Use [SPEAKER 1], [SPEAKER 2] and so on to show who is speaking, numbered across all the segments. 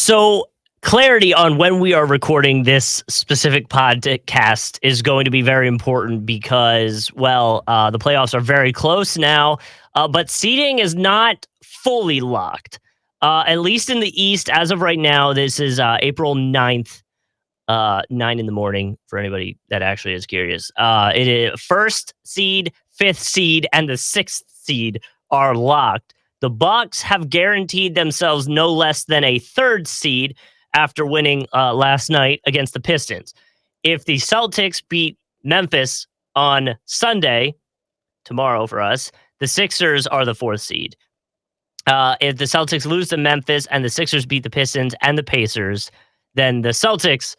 [SPEAKER 1] So, clarity on when we are recording this specific podcast is going to be very important because, the playoffs are very close now, but seeding is not fully locked. At least in the East, as of right now, this is April 9th, 9 in the morning for anybody that actually is curious. It is first seed, fifth seed, and the sixth seed are locked. The Bucks have guaranteed themselves no less than a third seed after winning last night against the Pistons. If the Celtics beat Memphis on Sunday, tomorrow for us, the Sixers are the fourth seed. If the Celtics lose to Memphis and the Sixers beat the Pistons and the Pacers, then the Celtics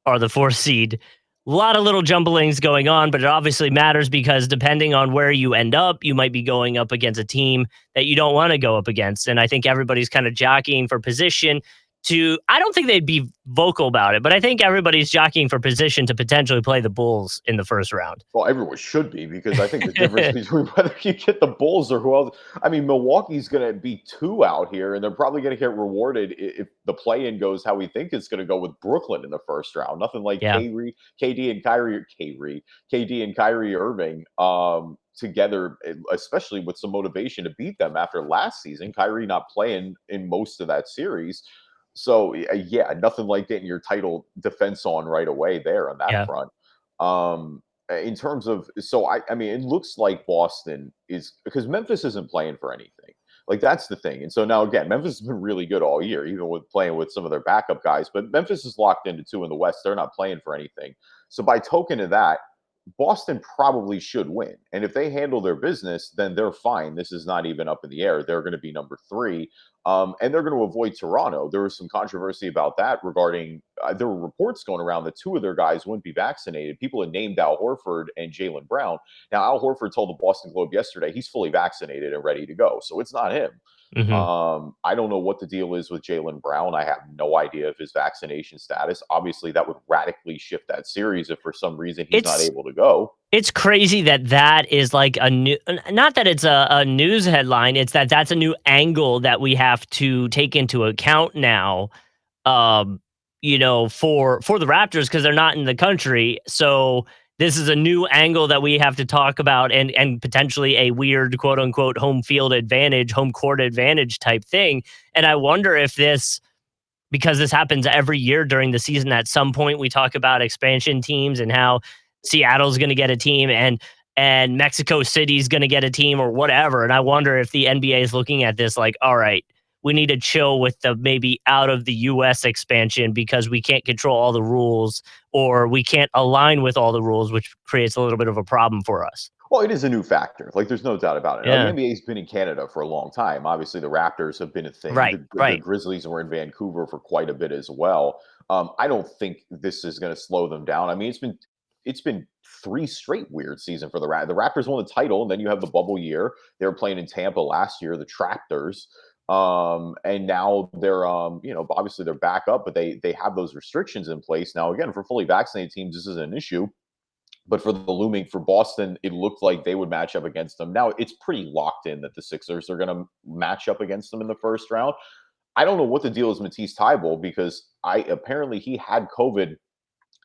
[SPEAKER 1] are the fourth seed. A lot of little jumblings going on, but it obviously matters because depending on where you end up, you might be going up against a team that you don't want to go up against. And I think everybody's kind of jockeying for position I don't think they'd be vocal about it, but I think everybody's jockeying for position to potentially play the Bulls in the first round.
[SPEAKER 2] Well, everyone should be because I think the difference between whether you get the Bulls or who else. I mean, Milwaukee's going to be two out here, and they're probably going to get rewarded if the play-in goes how we think it's going to go with Brooklyn in the first round. Nothing like
[SPEAKER 1] Yeah.
[SPEAKER 2] KD and Kyrie Irving together, especially with some motivation to beat them after last season. Kyrie not playing in most of that series. So, yeah, nothing like getting your title defense on right away there on that
[SPEAKER 1] Yeah.
[SPEAKER 2] front. In terms of, I mean, it looks like Boston is because Memphis isn't playing for anything. Like that's the thing. And so now again, Memphis has been really good all year, even with playing with some of their backup guys. But Memphis is locked into two in the West. They're not playing for anything. So by token of that, Boston probably should win. And if they handle their business, then they're fine. This is not even up in the air. They're going to be number three. And they're going to avoid Toronto. There was some controversy about that regarding there were reports going around that two of their guys wouldn't be vaccinated. People had named Al Horford and Jaylen Brown. Now, Al Horford told the Boston Globe yesterday he's fully vaccinated and ready to go. So it's not him.
[SPEAKER 1] Mm-hmm.
[SPEAKER 2] I don't know what the deal is with Jaylen Brown. I have no idea of his vaccination status. Obviously, that would radically shift that series if for some reason he's not able to go.
[SPEAKER 1] It's crazy that is like a new, not that it's a news headline. It's that's a new angle that we have to take into account now. For the Raptors because they're not in the country. So this is a new angle that we have to talk about and potentially a weird quote unquote home field advantage, home court advantage type thing. And I wonder if because this happens every year during the season, at some point we talk about expansion teams and how Seattle's going to get a team and Mexico City's going to get a team or whatever. And I wonder if the NBA is looking at this like, all right, we need to chill with the maybe out of the US expansion because we can't control all the rules or we can't align with all the rules, which creates a little bit of a problem for us.
[SPEAKER 2] Well, it is a new factor. Like, there's no doubt about it. Now,
[SPEAKER 1] Yeah.
[SPEAKER 2] the NBA's been in Canada for a long time. Obviously, the Raptors have been a thing.
[SPEAKER 1] Right.
[SPEAKER 2] The Grizzlies were in Vancouver for quite a bit as well. I don't think this is going to slow them down. I mean, it's been three straight weird season for the Raptors. The Raptors won the title, and then you have the bubble year. They were playing in Tampa last year, the Traptors. And now they're obviously they're back up, but they have those restrictions in place. Now, again, for fully vaccinated teams, this isn't an issue. But for the looming for Boston, it looked like they would match up against them. Now it's pretty locked in that the Sixers are going to match up against them in the first round. I don't know what the deal is with Matisse Thybulle because apparently he had COVID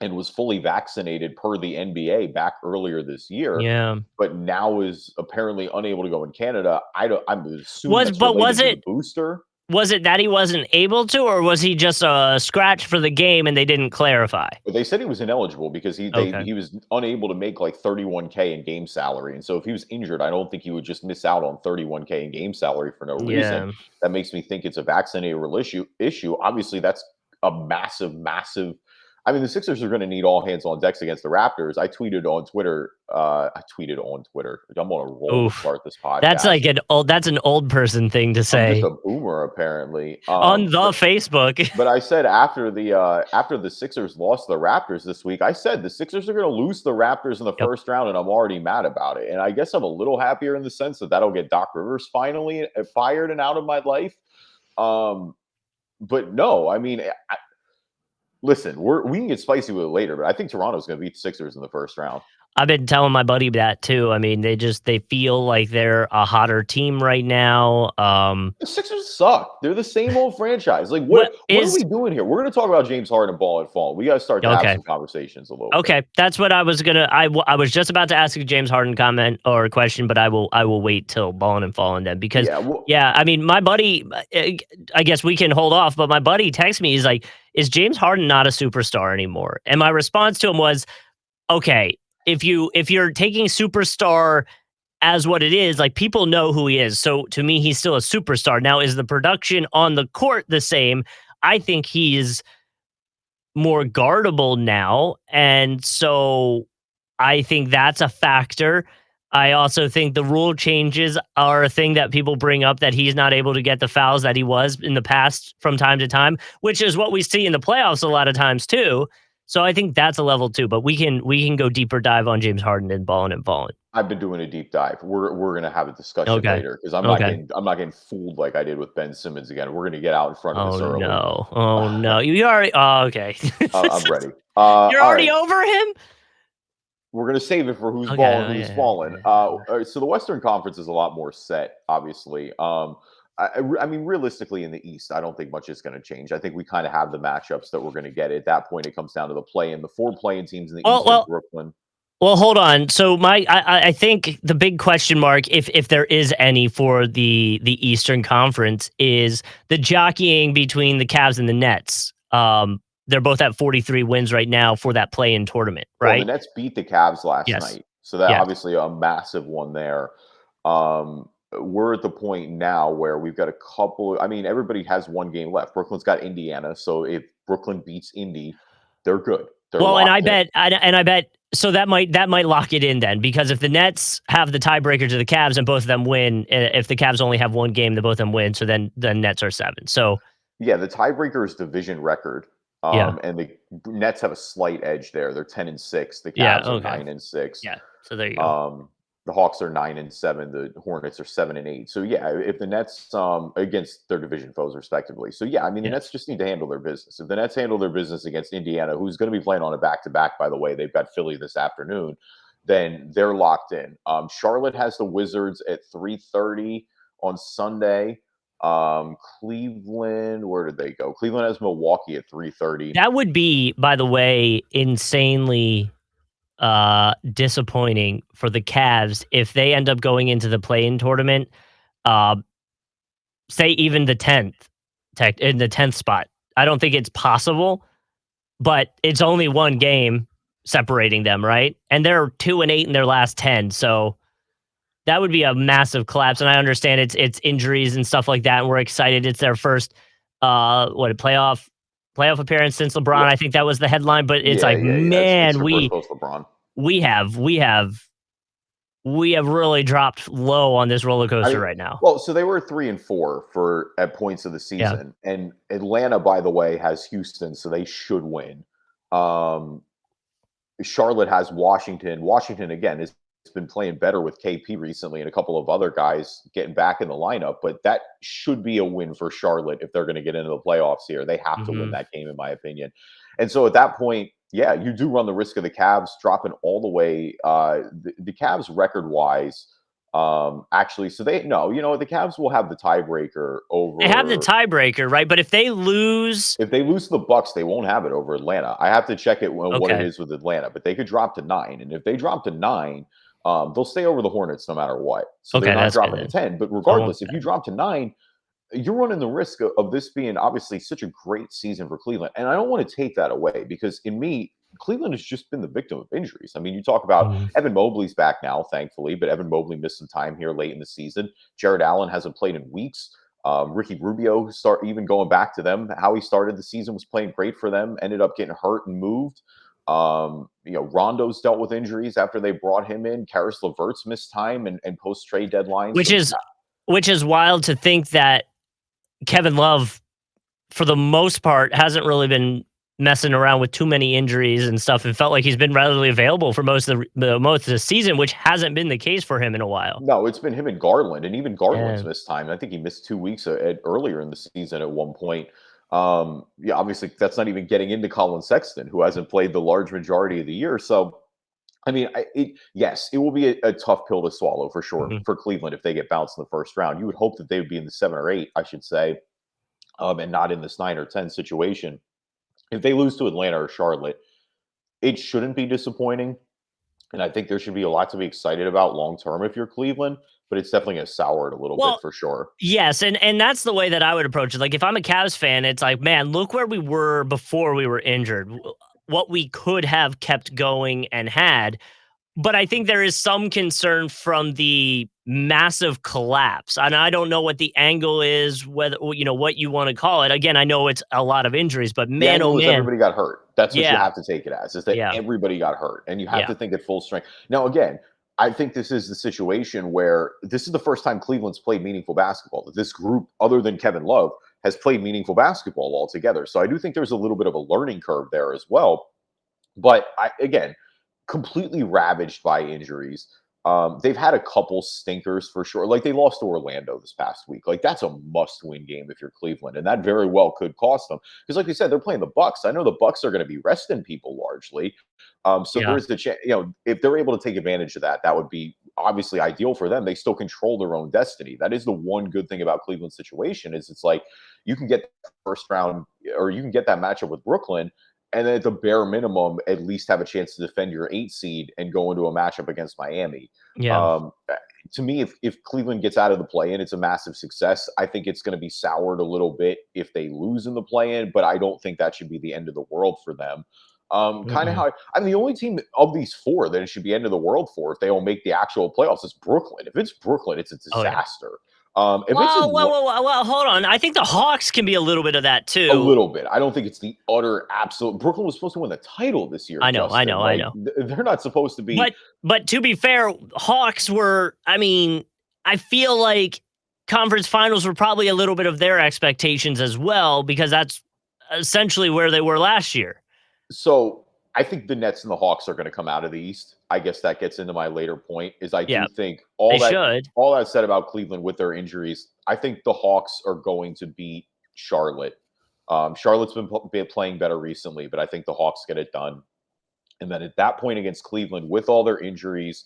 [SPEAKER 2] and was fully vaccinated per the NBA back earlier this year.
[SPEAKER 1] Yeah.
[SPEAKER 2] But now is apparently unable to go in Canada. I'm assuming
[SPEAKER 1] Was
[SPEAKER 2] that's related to
[SPEAKER 1] it
[SPEAKER 2] the booster.
[SPEAKER 1] was it that he wasn't able to, or was he just a scratch for the game and they didn't clarify?
[SPEAKER 2] But they said he was ineligible because he was unable to make like 31K in game salary. And so if he was injured, I don't think he would just miss out on 31K in game salary for no reason.
[SPEAKER 1] Yeah.
[SPEAKER 2] That makes me think it's a vaccinated issue. Obviously, that's a massive, massive. I mean, the Sixers are going to need all hands on decks against the Raptors. I tweeted on Twitter. I'm on a roll to start this podcast.
[SPEAKER 1] That's an old person thing to say.
[SPEAKER 2] I'm just a boomer, apparently.
[SPEAKER 1] On the Facebook.
[SPEAKER 2] But I said after the Sixers lost the Raptors this week, I said the Sixers are going to lose the Raptors in the first round, and I'm already mad about it. And I guess I'm a little happier in the sense that that'll get Doc Rivers finally fired and out of my life. But no, I mean, listen, we can get spicy with it later, but I think Toronto's going to beat the Sixers in the first round.
[SPEAKER 1] I've been telling my buddy that too. I mean, they feel like they're a hotter team right now.
[SPEAKER 2] The Sixers suck. They're the same old franchise. Like,
[SPEAKER 1] What
[SPEAKER 2] what are
[SPEAKER 1] is
[SPEAKER 2] we doing here? We're going to talk about James Harden ball and fall. We got to start to have
[SPEAKER 1] okay?
[SPEAKER 2] some conversations a little bit.
[SPEAKER 1] Okay, that's what I was gonna. I was just about to ask a James Harden comment or a question, but I will wait till balling and falling then because
[SPEAKER 2] Yeah, well,
[SPEAKER 1] yeah, I mean my buddy. I guess we can hold off, but my buddy texts me. He's like, "Is James Harden not a superstar anymore?" And my response to him was, "Okay, if you're taking superstar as what it is, like people know who he is. So to me, he's still a superstar. Now, is the production on the court the same? I think he's more guardable now. And so I think that's a factor. I also think the rule changes are a thing that people bring up that he's not able to get the fouls that he was in the past from time to time, which is what we see in the playoffs a lot of times too. So I think that's a level too. But we can go deeper dive on James Harden and balling and falling.
[SPEAKER 2] I've been doing a deep dive. We're gonna have a discussion
[SPEAKER 1] Okay.
[SPEAKER 2] later because
[SPEAKER 1] Okay.
[SPEAKER 2] I'm not getting fooled like I did with Ben Simmons again. We're gonna get out in front of
[SPEAKER 1] Oh
[SPEAKER 2] this early.
[SPEAKER 1] no. Oh no. You already. Oh, okay.
[SPEAKER 2] I'm ready.
[SPEAKER 1] You're
[SPEAKER 2] All
[SPEAKER 1] already
[SPEAKER 2] right.
[SPEAKER 1] over him.
[SPEAKER 2] We're gonna save it for who's
[SPEAKER 1] Okay.
[SPEAKER 2] balling, who's
[SPEAKER 1] Okay.
[SPEAKER 2] falling.
[SPEAKER 1] Okay.
[SPEAKER 2] All right, so the Western Conference is a lot more set, obviously. I mean, realistically, in the East, I don't think much is going to change. I think we kind of have the matchups that we're going to get. At that point, it comes down to the play, and the four playing teams in the
[SPEAKER 1] Well,
[SPEAKER 2] East are
[SPEAKER 1] well,
[SPEAKER 2] Brooklyn.
[SPEAKER 1] well. Hold on. So I think the big question mark, if there is any for the Eastern Conference, is the jockeying between the Cavs and the Nets. They're both at 43 wins right now for that play-in tournament,
[SPEAKER 2] Well, the
[SPEAKER 1] right?
[SPEAKER 2] Nets beat the Cavs last
[SPEAKER 1] Yes.
[SPEAKER 2] night, so that
[SPEAKER 1] Yes.
[SPEAKER 2] obviously a massive one there. We're at the point now where we've got a couple. I mean, everybody has one game left. Brooklyn's got Indiana, so if Brooklyn beats Indy, they're good. They're
[SPEAKER 1] Well, and I
[SPEAKER 2] locked in.
[SPEAKER 1] bet, and I bet, so that might lock it in then, because if the Nets have the tiebreaker to the Cavs and both of them win, if the Cavs only have one game, the both of them win, so then the Nets are 7. So
[SPEAKER 2] Yeah, the tiebreaker is division record,
[SPEAKER 1] yeah,
[SPEAKER 2] and the Nets have a slight edge there. They're 10-6. The
[SPEAKER 1] yeah,
[SPEAKER 2] Cavs are
[SPEAKER 1] okay,
[SPEAKER 2] 9-6.
[SPEAKER 1] yeah. So there you go.
[SPEAKER 2] Um, the Hawks are 9-7. The Hornets are 7-8. So yeah, if the Nets against their division foes respectively. So yeah, I mean the Nets
[SPEAKER 1] Yes.
[SPEAKER 2] just need to handle their business. If the Nets handle their business against Indiana, who's going to be playing on a back-to-back, by the way, they've got Philly this afternoon, then they're locked in. Charlotte has the Wizards at 3:30 on Sunday. Cleveland, where did they go? Cleveland has Milwaukee at 3:30.
[SPEAKER 1] That would be, by the way, insanely disappointing for the Cavs if they end up going into the play-in tournament, uh, say even the 10th, tech in the 10th spot. I don't think it's possible, but it's only one game separating them, right? And they're 2-8 in their last 10, so that would be a massive collapse. And I understand it's injuries and stuff like that, and we're excited. It's their first what a playoff appearance since LeBron.
[SPEAKER 2] Yeah,
[SPEAKER 1] I think that was the headline, but it's like,
[SPEAKER 2] yeah. It's
[SPEAKER 1] man,
[SPEAKER 2] their first
[SPEAKER 1] we
[SPEAKER 2] post LeBron.
[SPEAKER 1] we have we have we have really dropped low on this roller
[SPEAKER 2] I
[SPEAKER 1] coaster
[SPEAKER 2] mean,
[SPEAKER 1] right now.
[SPEAKER 2] well, so they were 3-4 for at points of the
[SPEAKER 1] Yeah.
[SPEAKER 2] season, and Atlanta, by the way, has Houston, so they should win. Um, Charlotte has Washington. Washington again has been playing better with KP recently, and a couple of other guys getting back in the lineup. But that should be a win for Charlotte if they're going to get into the playoffs here. They have to win
[SPEAKER 1] Mhm.
[SPEAKER 2] that game, in my opinion. And so at that point, yeah, you do run the risk of the Cavs dropping all the way. The Cavs record wise, actually, so they no, you know, the Cavs will have the tiebreaker
[SPEAKER 1] They have the
[SPEAKER 2] over.
[SPEAKER 1] tiebreaker, right? But if they lose,
[SPEAKER 2] If they lose to the Bucks, they won't have it over Atlanta. I have to check it what it
[SPEAKER 1] okay.
[SPEAKER 2] is with Atlanta, but they could drop to 9, and if they drop to 9, they'll stay over the Hornets no matter what. So they're
[SPEAKER 1] Okay,
[SPEAKER 2] not
[SPEAKER 1] that's good
[SPEAKER 2] dropping to
[SPEAKER 1] then.
[SPEAKER 2] 10. But
[SPEAKER 1] Almost
[SPEAKER 2] regardless, if you
[SPEAKER 1] 10.
[SPEAKER 2] drop to 9, you're running the risk of this being obviously such a great season for Cleveland. And I don't want to take that away because in me, Cleveland has just been the victim of injuries. I mean, you talk about
[SPEAKER 1] Mhm.
[SPEAKER 2] Evan Mobley's back now, thankfully, but Evan Mobley missed some time here late in the season. Jared Allen hasn't played in weeks. Ricky Rubio start even going back to them. How he started the season was playing great for them. Ended up getting hurt and moved. Rondo's dealt with injuries after they brought him in. Karis LeVert's missed time and post trade deadline.
[SPEAKER 1] Which
[SPEAKER 2] So
[SPEAKER 1] is which is wild to think that Kevin Love, for the most part, hasn't really been messing around with too many injuries and stuff. It felt like he's been readily available for most of the season, which hasn't been the case for him in a while.
[SPEAKER 2] no, it's been him and Garland, and even Garland's
[SPEAKER 1] And
[SPEAKER 2] missed time. I think he missed 2 weeks earlier in the season at one point. Yeah, obviously that's not even getting into Colin Sexton, who hasn't played the large majority of the year. So I mean, yes, it will be a tough pill to swallow for sure
[SPEAKER 1] Mhm.
[SPEAKER 2] for Cleveland if they get bounced in the first round. You would hope that they would be in the 7 or 8, I should say, and not in this 9 or 10 situation. If they lose to Atlanta or Charlotte, it shouldn't be disappointing, and I think there should be a lot to be excited about long term if you're Cleveland, but it's definitely gonna sour it a little bit
[SPEAKER 1] Well,
[SPEAKER 2] for sure.
[SPEAKER 1] yes, and that's the way that I would approach it. Like, if I'm a Cavs fan, it's like, man, look where we were before we were injured. What we could have kept going and had. But I think there is some concern from the massive collapse, and I don't know what the angle is, whether what you want to call it. Again, I know it's a lot of injuries, but
[SPEAKER 2] The
[SPEAKER 1] man, oh
[SPEAKER 2] angle is
[SPEAKER 1] man,
[SPEAKER 2] everybody got hurt. That's what you
[SPEAKER 1] yeah,
[SPEAKER 2] have to take it as, is that
[SPEAKER 1] yeah,
[SPEAKER 2] everybody got hurt, and you have
[SPEAKER 1] yeah,
[SPEAKER 2] to think at full strength. Now, again, I think this is the situation where this is the first time Cleveland's played meaningful basketball. That this group, other than Kevin Love, has played meaningful basketball altogether. So I do think there's a little bit of a learning curve there as well. But again, completely ravaged by injuries. They've had a couple stinkers for sure. Like they lost to Orlando this past week. Like that's a must-win game if you're Cleveland, and that very well could cost them. Because, like you said, they're playing the Bucks. I know the Bucks are going to be resting people largely. So
[SPEAKER 1] yeah,
[SPEAKER 2] there's the chance. If they're able to take advantage of that, that would be obviously ideal for them. They still control their own destiny. That is the one good thing about Cleveland's situation is it's like you can get first round or you can get that matchup with Brooklyn and then at the bare minimum, at least have a chance to defend your 8 seed and go into a matchup against Miami.
[SPEAKER 1] yeah.
[SPEAKER 2] Um, to me, if Cleveland gets out of the play in, it's a massive success. I think it's going to be soured a little bit if they lose in the play in, but I don't think that should be the end of the world for them. Kind of
[SPEAKER 1] Mm-mm.
[SPEAKER 2] how I'm the only team of these four that it should be end of the world for if they don't make the actual playoffs is Brooklyn. If it's Brooklyn, it's a
[SPEAKER 1] Oh yeah.
[SPEAKER 2] disaster. If it's Atlanta,
[SPEAKER 1] Well, hold on. I think the Hawks can be a little bit of that
[SPEAKER 2] a
[SPEAKER 1] too.
[SPEAKER 2] little bit. I don't think it's the utter absolute. Brooklyn was supposed to win the title this year,
[SPEAKER 1] I know, I
[SPEAKER 2] Justin.
[SPEAKER 1] know, I
[SPEAKER 2] Like
[SPEAKER 1] know.
[SPEAKER 2] they're not supposed to be.
[SPEAKER 1] But to be fair, Hawks were. I mean, I feel like conference finals were probably a little bit of their expectations as well because that's essentially where they were last year.
[SPEAKER 2] So I think the Nets and the Hawks are going to come out of the East. I guess that gets into my later point. Is I
[SPEAKER 1] Yeah,
[SPEAKER 2] do think
[SPEAKER 1] they should.
[SPEAKER 2] all that said about Cleveland with their injuries. I think the Hawks are going to beat Charlotte. Charlotte's been playing better recently, but I think the Hawks get it done. And then at that point against Cleveland, with all their injuries,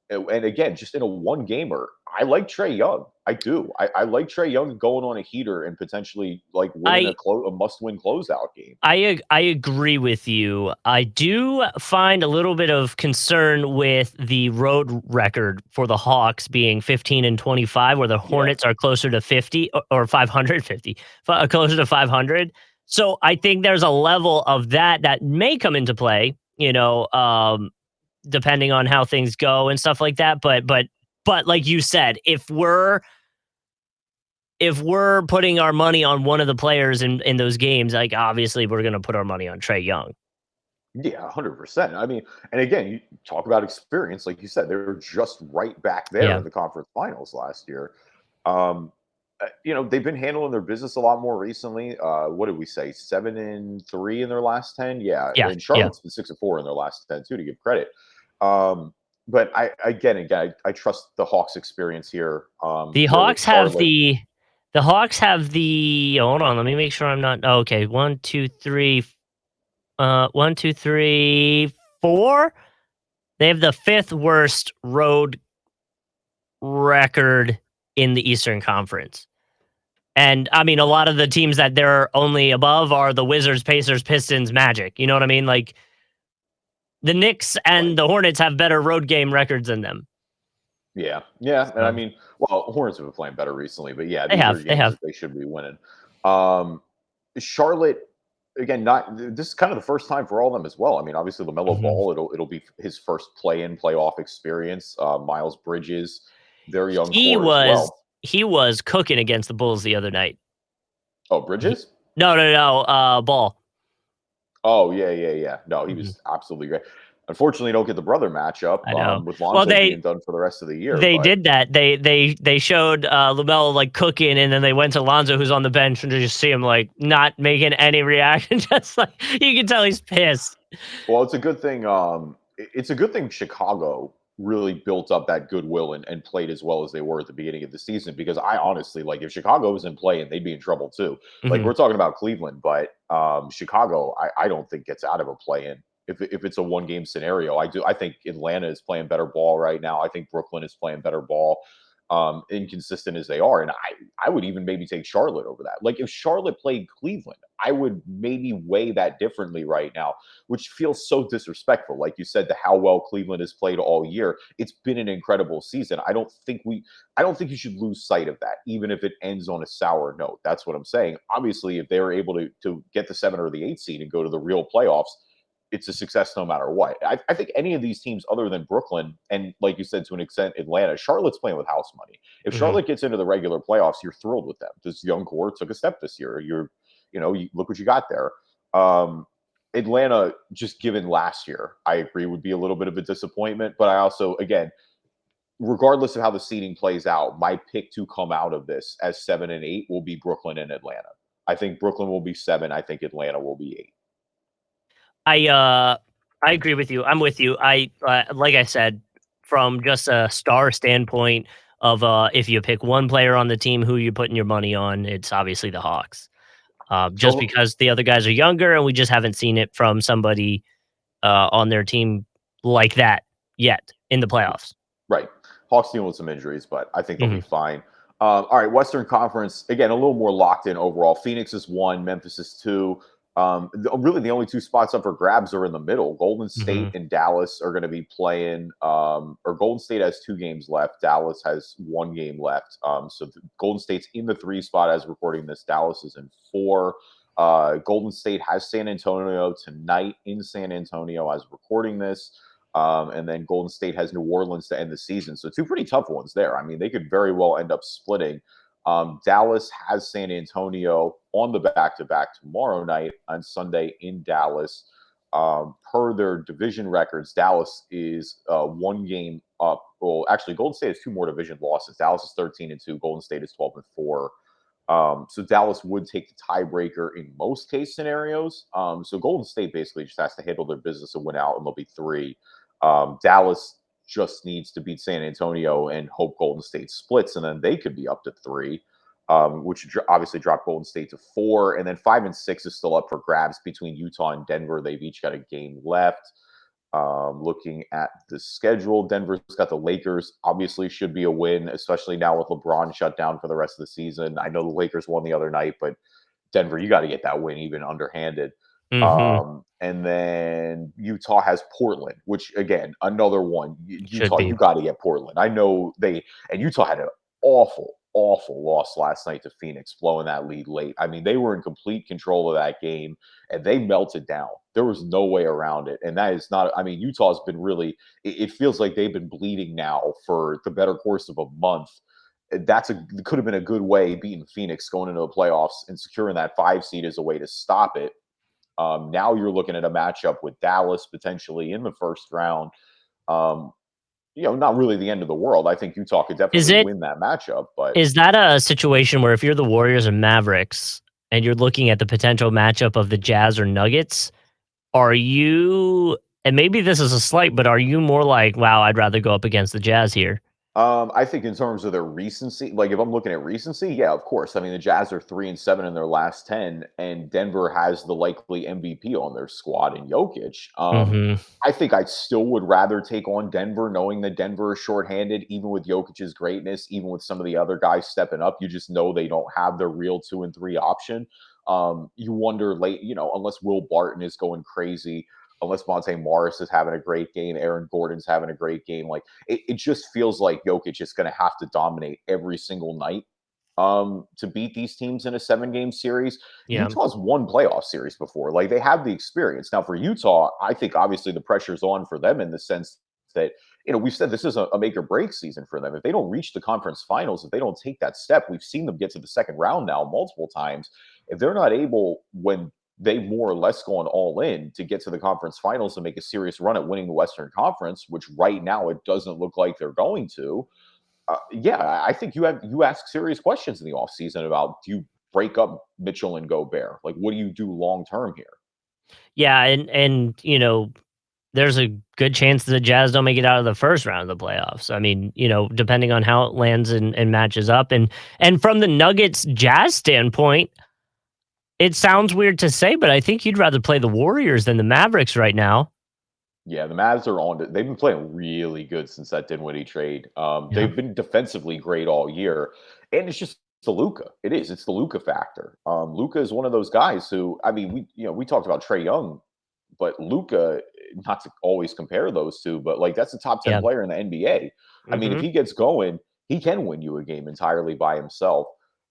[SPEAKER 2] and again, just in a one gamer, I like Trae Young. I do. I like Trae Young going on a heater and potentially like winning
[SPEAKER 1] I
[SPEAKER 2] a must win closeout game.
[SPEAKER 1] I agree with you. I do find a little bit of concern with the road record for the Hawks being 15 and 25, where the
[SPEAKER 2] Yeah.
[SPEAKER 1] Hornets are closer to 50 or 550, closer to 500. So I think there's a level of that may come into play. Depending on how things go and stuff like that. But like you said, if we're putting our money on one of the players in those games, like obviously we're gonna put our money on Trae Young.
[SPEAKER 2] Yeah, 100%. I mean, and again, you talk about experience, like you said, they were just right back there
[SPEAKER 1] Yeah,
[SPEAKER 2] in the conference finals last year. Um, they've been handling their business a lot more recently. What did we say? 7-3 in their last 10. Yeah,
[SPEAKER 1] yeah,
[SPEAKER 2] and
[SPEAKER 1] yeah.
[SPEAKER 2] Charlotte's been 6-4 in their last 10 too. To give credit, but I trust the Hawks' experience here.
[SPEAKER 1] The
[SPEAKER 2] Where with
[SPEAKER 1] Hawks have
[SPEAKER 2] Charlotte,
[SPEAKER 1] the Hawks have the hold on, let me make sure I'm not okay. 1, 2, 3, 1, 2, 3, 4. They have the fifth worst road record in the Eastern Conference. And I mean, a lot of the teams that they're only above are the Wizards, Pacers, Pistons, Magic. You know what I mean? Like the Knicks
[SPEAKER 2] right?
[SPEAKER 1] and the Hornets have better road game records than them.
[SPEAKER 2] Yeah, yeah, and I
[SPEAKER 1] So
[SPEAKER 2] mean, well, Hornets have been playing better recently, but yeah,
[SPEAKER 1] they
[SPEAKER 2] these are
[SPEAKER 1] have, they
[SPEAKER 2] games
[SPEAKER 1] have.
[SPEAKER 2] that they should be winning. Um, Charlotte, again, not this is kind of the first time for all of them as well. I mean, obviously Lamelo
[SPEAKER 1] Mhm.
[SPEAKER 2] Ball, it'll be his first play-in playoff experience. Miles Bridges, their young
[SPEAKER 1] He
[SPEAKER 2] core as
[SPEAKER 1] was
[SPEAKER 2] well.
[SPEAKER 1] he was cooking against the Bulls the other night.
[SPEAKER 2] Oh,
[SPEAKER 1] He,
[SPEAKER 2] Bridges?
[SPEAKER 1] no, no, no, Ball.
[SPEAKER 2] Oh, yeah, yeah, yeah. No, he
[SPEAKER 1] Mhm.
[SPEAKER 2] was absolutely great. Unfortunately, you don't get the brother matchup
[SPEAKER 1] I know.
[SPEAKER 2] with
[SPEAKER 1] Well,
[SPEAKER 2] Lonzo
[SPEAKER 1] they
[SPEAKER 2] being done for the rest of the year,
[SPEAKER 1] they
[SPEAKER 2] but
[SPEAKER 1] did that. They showed Lamelo like cooking, and then they went to Lonzo, who's on the bench, and to just see him like not making any reaction. Just like you can tell he's pissed.
[SPEAKER 2] well, it's a good thing. It's a good thing Chicago really built up that goodwill and played as well as they were at the beginning of the season. Because I honestly like if Chicago was in play and they'd be in trouble too. Like
[SPEAKER 1] Mhm.
[SPEAKER 2] we're talking about Cleveland, but Chicago, I don't think gets out of a play in. if it's a one game scenario. I think Atlanta is playing better ball right now. I think Brooklyn is playing better ball. Inconsistent as they are, and I would even maybe take Charlotte over that. Like if Charlotte played Cleveland, I would maybe weigh that differently right now, which feels so disrespectful. Like you said, to how well Cleveland has played all year, it's been an incredible season. I don't think you should lose sight of that, even if it ends on a sour note. That's what I'm saying. Obviously, if they were able to get the 7 or the 8 seed and go to the real playoffs, it's a success no matter what. I think any of these teams other than Brooklyn and, like you said, to an extent, Atlanta, Charlotte's playing with house money. If
[SPEAKER 1] Mhm.
[SPEAKER 2] Charlotte gets into the regular playoffs, you're thrilled with them. This young core took a step this year. Look what you got there. Atlanta, just given last year, I agree would be a little bit of a disappointment. But I also, again, regardless of how the seeding plays out, my pick to come out of this as 7 and 8 will be Brooklyn and Atlanta. I think Brooklyn will be 7. I think Atlanta will be 8.
[SPEAKER 1] I agree with you. I'm with you. Like I said, from just a star standpoint of if you pick one player on the team, who you putting your money on, it's obviously the Hawks. Just
[SPEAKER 2] So
[SPEAKER 1] because the other guys are younger and we just haven't seen it from somebody on their team like that yet in the playoffs.
[SPEAKER 2] right. Hawks dealing with some injuries, but I think they'll be
[SPEAKER 1] Mhm.
[SPEAKER 2] fine. All right, Western Conference, again, a little more locked in overall. Phoenix is 1, Memphis is 2. Really, the only 2 spots up for grabs are in the middle. Golden State
[SPEAKER 1] Mhm.
[SPEAKER 2] and Dallas are going to be playing, or Golden State has 2 games left. Dallas has 1 game left. Golden State's in the 3 spot as recording this. Dallas is in 4. Golden State has San Antonio tonight in San Antonio as recording this. And then Golden State has New Orleans to end the season. So 2 pretty tough ones there. I mean, they could very well end up splitting. Dallas has San Antonio on the back to back tomorrow night on Sunday in Dallas. Per their division records, Dallas is 1 game up. Well, actually, Golden State has 2 more division losses. Dallas is 13-2. Golden State is 12-4. So Dallas would take the tiebreaker in most case scenarios. So Golden State basically just has to handle their business and win out, and they'll be 3. Dallas just needs to beat San Antonio and hope Golden State splits, and then they could be up to 3, which would obviously drop Golden State to 4. And then 5 and 6 is still up for grabs between Utah and Denver. They've each got a game left. Looking at the schedule, Denver's got the Lakers. Obviously, should be a win, especially now with LeBron shut down for the rest of the season. I know the Lakers won the other night, but Denver, you got to get that win even underhanded.
[SPEAKER 1] Mhm.
[SPEAKER 2] And then Utah has Portland, which again, another one.
[SPEAKER 1] Should
[SPEAKER 2] Utah,
[SPEAKER 1] be.
[SPEAKER 2] you got to get Portland. I know and Utah had an awful, awful loss last night to Phoenix, blowing that lead late. I mean, they were in complete control of that game and they melted down. There was no way around it. And that is not, I mean, Utah's been really, it feels like they've been bleeding now for the better course of a month. Could have been a good way beating Phoenix going into the playoffs and securing that 5 seed as a way to stop it. Now you're looking at a matchup with Dallas potentially in the first round. Um, not really the end of the world. I think Utah could
[SPEAKER 1] Is
[SPEAKER 2] definitely
[SPEAKER 1] it
[SPEAKER 2] win that matchup, but
[SPEAKER 1] is that a situation where if you're the Warriors and Mavericks and you're looking at the potential matchup of the Jazz or Nuggets, are you and maybe this is a slight, but are you more like, "Wow, I'd rather go up against the Jazz here?"
[SPEAKER 2] I think in terms of their recency, like if I'm looking at recency, yeah, of course. I mean, the Jazz are 3-7 in their last 10, and Denver has the likely MVP on their squad in Jokic.
[SPEAKER 1] Mhm.
[SPEAKER 2] I think I still would rather take on Denver, knowing that Denver is shorthanded, even with Jokic's greatness, even with some of the other guys stepping up. You just know they don't have their real 2 and 3 option. You wonder unless Will Barton is going crazy, unless Monte Morris is having a great game, Aaron Gordon's having a great game. Like it just feels like Jokic is going to have to dominate every single night to beat these teams in a 7-game series.
[SPEAKER 1] Yeah.
[SPEAKER 2] Utah's won playoff series before. Like they have the experience. Now for Utah, I think obviously the pressure's on for them in the sense that we've said this is a make or break season for them. If they don't reach the conference finals, if they don't take that step, we've seen them get to the second round now multiple times. If they're not able, when they more or less gone all in to get to the conference finals and make a serious run at winning the Western Conference, which right now it doesn't look like they're going to. Yeah, I think you ask serious questions in the offseason about, do you break up Mitchell and Gobert? Like, what do you do long term here?
[SPEAKER 1] Yeah, and there's a good chance the Jazz don't make it out of the first round of the playoffs. I mean, depending on how it lands and matches up. And from the Nuggets Jazz standpoint, it sounds weird to say, but I think you'd rather play the Warriors than the Mavericks right now.
[SPEAKER 2] Yeah, the Mavs are on. They've been playing really good since that Dinwiddie trade.
[SPEAKER 1] Yeah.
[SPEAKER 2] They've been defensively great all year, and it's just the Luca. It is. It's the Luca factor. Luca is one of those guys who, I mean, we talked about Trey Young, but Luca, not to always compare those two, but like that's a top 10
[SPEAKER 1] Yeah.
[SPEAKER 2] player in the NBA. I mean, if
[SPEAKER 1] Mhm.
[SPEAKER 2] he gets going, he can win you a game entirely by himself.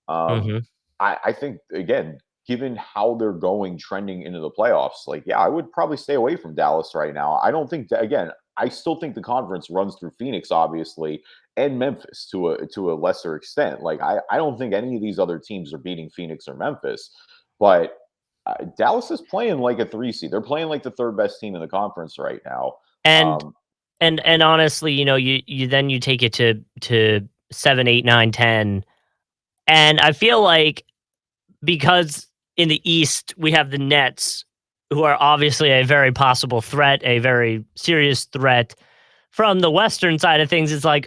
[SPEAKER 2] Um,
[SPEAKER 1] Mhm.
[SPEAKER 2] I think again, given how they're going trending into the playoffs, like, yeah, I would probably stay away from Dallas right now. I don't think that, again, I still think the conference runs through Phoenix, obviously, and Memphis to a lesser extent. Like, I don't think any of these other teams are beating Phoenix or Memphis, but Dallas is playing like a 3 seed. They're playing like the third best team in the conference right now.
[SPEAKER 1] And
[SPEAKER 2] Um,
[SPEAKER 1] and honestly, you then you take it to 7, 8, 9, 10, and I feel like because in the East, we have the Nets, who are obviously a very possible threat, a very serious threat. From the Western side of things, it's like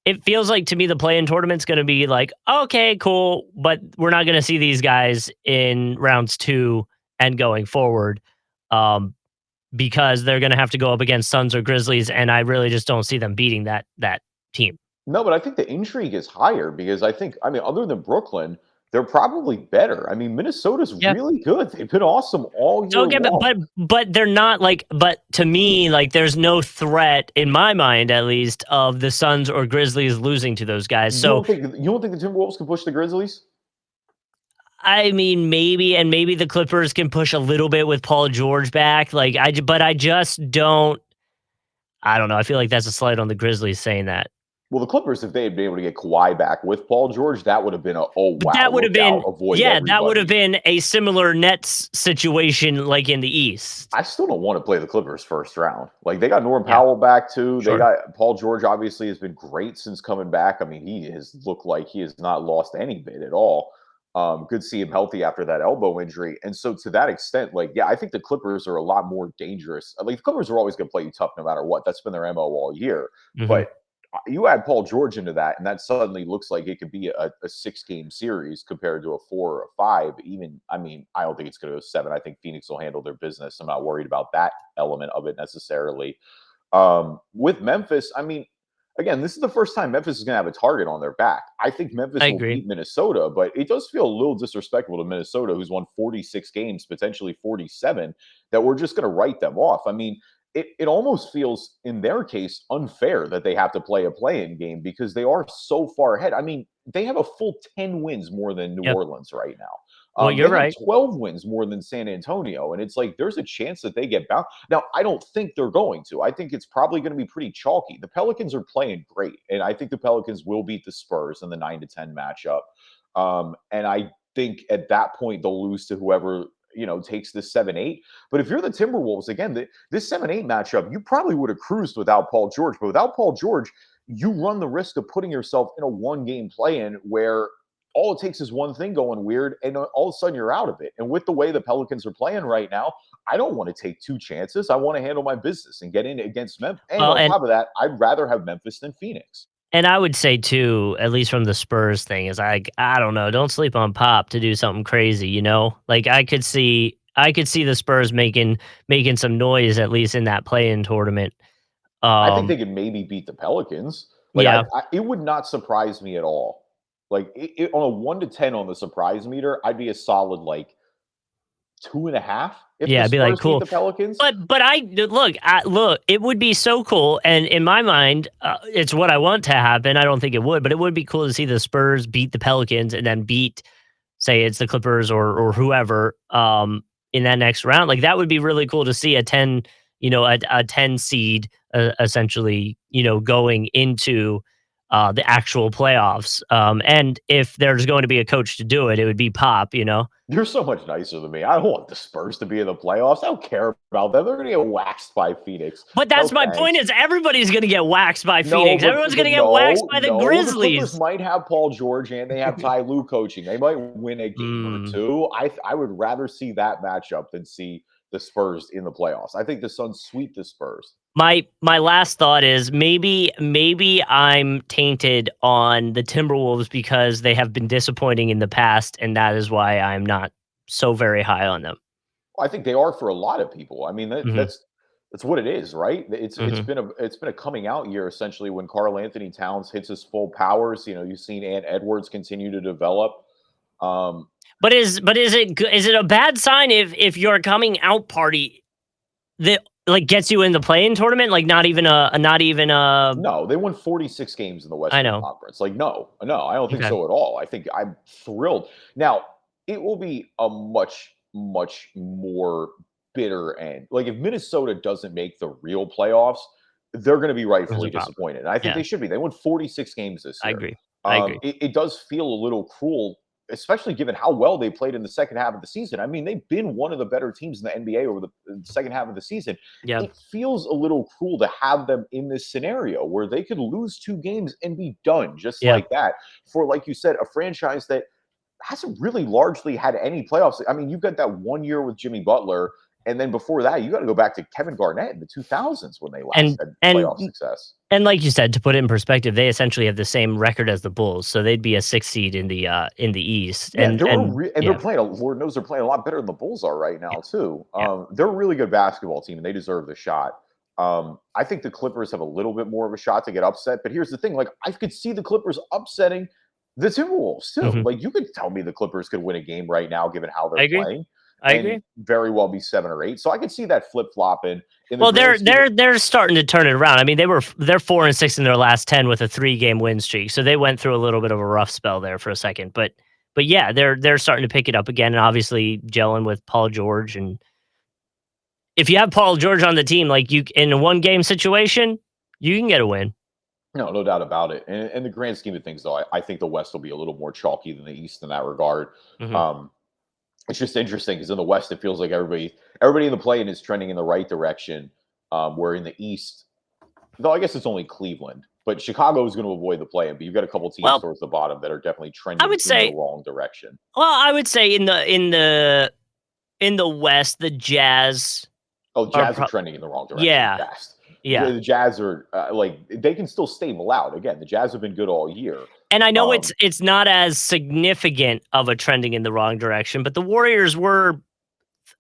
[SPEAKER 1] it feels like to me the play-in tournament's gonna be like, "Okay, cool, but we're not gonna see these guys in rounds 2 and going forward." Um, because they're gonna have to go up against Suns or Grizzlies, and I really just don't see them beating that team.
[SPEAKER 2] no, but I think the intrigue is higher because I mean, other than Brooklyn, they're probably better. I mean, Minnesota's
[SPEAKER 1] Yeah.
[SPEAKER 2] really good. They've been awesome all
[SPEAKER 1] So
[SPEAKER 2] year
[SPEAKER 1] okay,
[SPEAKER 2] long.
[SPEAKER 1] but they're not like but to me, like there's no threat in my mind at least of the Suns or Grizzlies losing to those guys. So
[SPEAKER 2] You don't think the Timberwolves can push the Grizzlies?
[SPEAKER 1] I mean, maybe the Clippers can push a little bit with Paul George back. But I just don't. I don't know. I feel like that's a slight on the Grizzlies saying that.
[SPEAKER 2] Well, the Clippers, if they had been able to get Kawhi back with Paul George, that would have been a oh
[SPEAKER 1] But
[SPEAKER 2] wow,
[SPEAKER 1] that would have
[SPEAKER 2] look out,
[SPEAKER 1] been
[SPEAKER 2] avoid
[SPEAKER 1] yeah, that would have
[SPEAKER 2] everybody.
[SPEAKER 1] been a similar Nets situation like in the East.
[SPEAKER 2] I still don't want to play the Clippers first round. Like they got Norm
[SPEAKER 1] Yeah,
[SPEAKER 2] Powell back too. They
[SPEAKER 1] sure.
[SPEAKER 2] got Paul George obviously has been great since coming back. I mean, he has looked like he has not lost any bit at all. Good to see him healthy after that elbow injury. And so to that extent, like, yeah, I think the Clippers are a lot more dangerous. Like the Clippers are always going to play you tough no matter what. That's been their MO all year.
[SPEAKER 1] Mhm.
[SPEAKER 2] But you add Paul George into that, and that suddenly looks like it could be a 6 game series compared to a 4 or 5. Even, I mean, I don't think it's going to go 7. I think Phoenix will handle their business. I'm not worried about that element of it necessarily. With Memphis, I mean, again, this is the first time Memphis is going to have a target on their back. I think
[SPEAKER 1] I
[SPEAKER 2] Memphis will
[SPEAKER 1] agree.
[SPEAKER 2] beat Minnesota, but it does feel a little disrespectful to Minnesota, who's won 46 games, potentially 47, that we're just going to write them off. I mean, it almost feels in their case unfair that they have to play a play-in game because they are so far ahead. I mean, they have a full 10 wins more than New
[SPEAKER 1] Yep.
[SPEAKER 2] Orleans right now.
[SPEAKER 1] Well, you're
[SPEAKER 2] They have
[SPEAKER 1] right.
[SPEAKER 2] 12 wins more than San Antonio, and it's like there's a chance that they get bounced. Now, I don't think they're going to. I think it's probably going to be pretty chalky. The Pelicans are playing great, and I think the Pelicans will beat the Spurs in the 9-10 matchup. And I think at that point they'll lose to whoever takes this 7-8. But if you're the Timberwolves, again, this 7-8 matchup, you probably would have cruised without Paul George. But without Paul George, you run the risk of putting yourself in a 1 game play in where all it takes is one thing going weird, and all of a sudden you're out of it. And with the way the Pelicans are playing right now, I don't want to take 2 chances. I want to handle my business and get in against Memphis. And
[SPEAKER 1] Well,
[SPEAKER 2] on top of that, I'd rather have Memphis than Phoenix.
[SPEAKER 1] and I would say too, at least from the Spurs thing, is I don't know, don't sleep on Pop to do something crazy, you know? Like I could see the Spurs making some noise at least in that play-in tournament.
[SPEAKER 2] I think
[SPEAKER 1] Um,
[SPEAKER 2] they could maybe beat the Pelicans. Like
[SPEAKER 1] yeah,
[SPEAKER 2] it would not surprise me at all. Like on a 1 to 10 on the surprise meter, I'd be a solid like 2.5 if
[SPEAKER 1] yeah,
[SPEAKER 2] the
[SPEAKER 1] I'd be like,
[SPEAKER 2] Spurs beat
[SPEAKER 1] cool.
[SPEAKER 2] the Pelicans.
[SPEAKER 1] But look, it would be so cool, and in my mind, it's what I want to happen. I don't think it would, but it would be cool to see the Spurs beat the Pelicans and then beat, say, it's the Clippers or whoever, in that next round. Like that would be really cool to see a 10, a 10 seed, essentially, going into the actual playoffs. And if there's going to be a coach to do it, it would be Pop.
[SPEAKER 2] You're so much nicer than me. I don't want the Spurs to be in the playoffs. I don't care about them. They're going to get waxed by Phoenix.
[SPEAKER 1] But
[SPEAKER 2] No
[SPEAKER 1] that's my point
[SPEAKER 2] thanks.
[SPEAKER 1] is everybody's going to get waxed by
[SPEAKER 2] No,
[SPEAKER 1] Phoenix. Everyone's going to get waxed by the
[SPEAKER 2] no. The Clippers
[SPEAKER 1] Grizzlies.
[SPEAKER 2] might have Paul George and they have Ty Lue coaching. They might win a game or
[SPEAKER 1] Mm.
[SPEAKER 2] two. I would rather see that matchup than see the Spurs in the playoffs. I think the Suns sweep the Spurs.
[SPEAKER 1] My last thought is maybe I'm tainted on the Timberwolves because they have been disappointing in the past, and that is why I'm not so very high on them.
[SPEAKER 2] I think they are for a lot of people. I mean,
[SPEAKER 1] Mhm.
[SPEAKER 2] that's That's what it is, right? It's
[SPEAKER 1] Hmm.
[SPEAKER 2] been a coming out year essentially when Karl Anthony Towns hits his full powers. You know, you've seen Ant Edwards continue to develop. Um,
[SPEAKER 1] Is it a bad sign if your coming out party that like gets you in the play-in tournament? Like not even a
[SPEAKER 2] no, they won 46 games in the
[SPEAKER 1] I
[SPEAKER 2] Western
[SPEAKER 1] know.
[SPEAKER 2] Conference. Like, no, I don't think
[SPEAKER 1] Okay.
[SPEAKER 2] so at all. I think I'm thrilled. Now, it will be a much more bitter end. Like, if Minnesota doesn't make the real playoffs, they're going to be
[SPEAKER 1] There's a
[SPEAKER 2] rightfully
[SPEAKER 1] problem.
[SPEAKER 2] disappointed. And I think
[SPEAKER 1] Yeah,
[SPEAKER 2] they should be. They won 46 games this
[SPEAKER 1] I
[SPEAKER 2] year.
[SPEAKER 1] agree. I agree.
[SPEAKER 2] It does feel a little cruel, especially given how well they played in the second half of the season. I mean, they've been one of the better teams in the NBA over the second half of the season.
[SPEAKER 1] Yeah.
[SPEAKER 2] It feels a little cruel to have them in this scenario where they could lose 2 games and be done just
[SPEAKER 1] Yeah.
[SPEAKER 2] like that for, like you said, a franchise that hasn't really largely had any playoffs. I mean, you've got that 1 year with Jimmy Butler, and then before that, you got to go back to Kevin Garnett in the 2000s when they last
[SPEAKER 1] And
[SPEAKER 2] had
[SPEAKER 1] and
[SPEAKER 2] playoff success.
[SPEAKER 1] and like you said, to put it in perspective, they essentially have the same record as the Bulls, so they'd be a 6 seed in the East.
[SPEAKER 2] Yeah, and they're
[SPEAKER 1] Yeah,
[SPEAKER 2] playing. Lord knows they're playing a lot better than the Bulls are right
[SPEAKER 1] yeah,
[SPEAKER 2] now too.
[SPEAKER 1] yeah.
[SPEAKER 2] They're a really good basketball team, and they deserve the shot. I think the Clippers have a little bit more of a shot to get upset. But here's the thing: like, I could see the Clippers upsetting the Timberwolves too.
[SPEAKER 1] Mhm.
[SPEAKER 2] Like, you could tell me the Clippers could win a game right now, given how
[SPEAKER 1] I
[SPEAKER 2] they're
[SPEAKER 1] agree.
[SPEAKER 2] playing,
[SPEAKER 1] I
[SPEAKER 2] and
[SPEAKER 1] agree.
[SPEAKER 2] very well be 7 or 8. So I could see that flip flopping in the
[SPEAKER 1] Well,
[SPEAKER 2] grand scheme.
[SPEAKER 1] they're starting to turn it around. I mean, they're 4-6 in their last 10 with a 3-game win streak, so they went through a little bit of a rough spell there for a second, but yeah, they're starting to pick it up again, and obviously gelling with Paul George. And if you have Paul George on the team, like you in a 1-game situation, you can get a win.
[SPEAKER 2] No, no doubt about it. And in the grand scheme of things, though, I think the West will be a little more chalky than the East in that regard.
[SPEAKER 1] Mhm.
[SPEAKER 2] Um, It's just interesting because in the West, it feels like everybody in the play-in is trending in the right direction. Where in the East, though, I guess it's only Cleveland, but Chicago is going to avoid the play-in. But you've got a couple teams
[SPEAKER 1] Well,
[SPEAKER 2] towards the bottom that are definitely
[SPEAKER 1] I
[SPEAKER 2] trending
[SPEAKER 1] would
[SPEAKER 2] in the
[SPEAKER 1] say
[SPEAKER 2] wrong direction.
[SPEAKER 1] I would say in the West, the Jazz
[SPEAKER 2] Oh,
[SPEAKER 1] are
[SPEAKER 2] Jazz are trending in the wrong direction
[SPEAKER 1] yeah,
[SPEAKER 2] fast.
[SPEAKER 1] yeah.
[SPEAKER 2] The Jazz are like they can still stable out. Again, the Jazz have been good all year.
[SPEAKER 1] And I know
[SPEAKER 2] Um,
[SPEAKER 1] it's not as significant of a trending in the wrong direction, but the Warriors were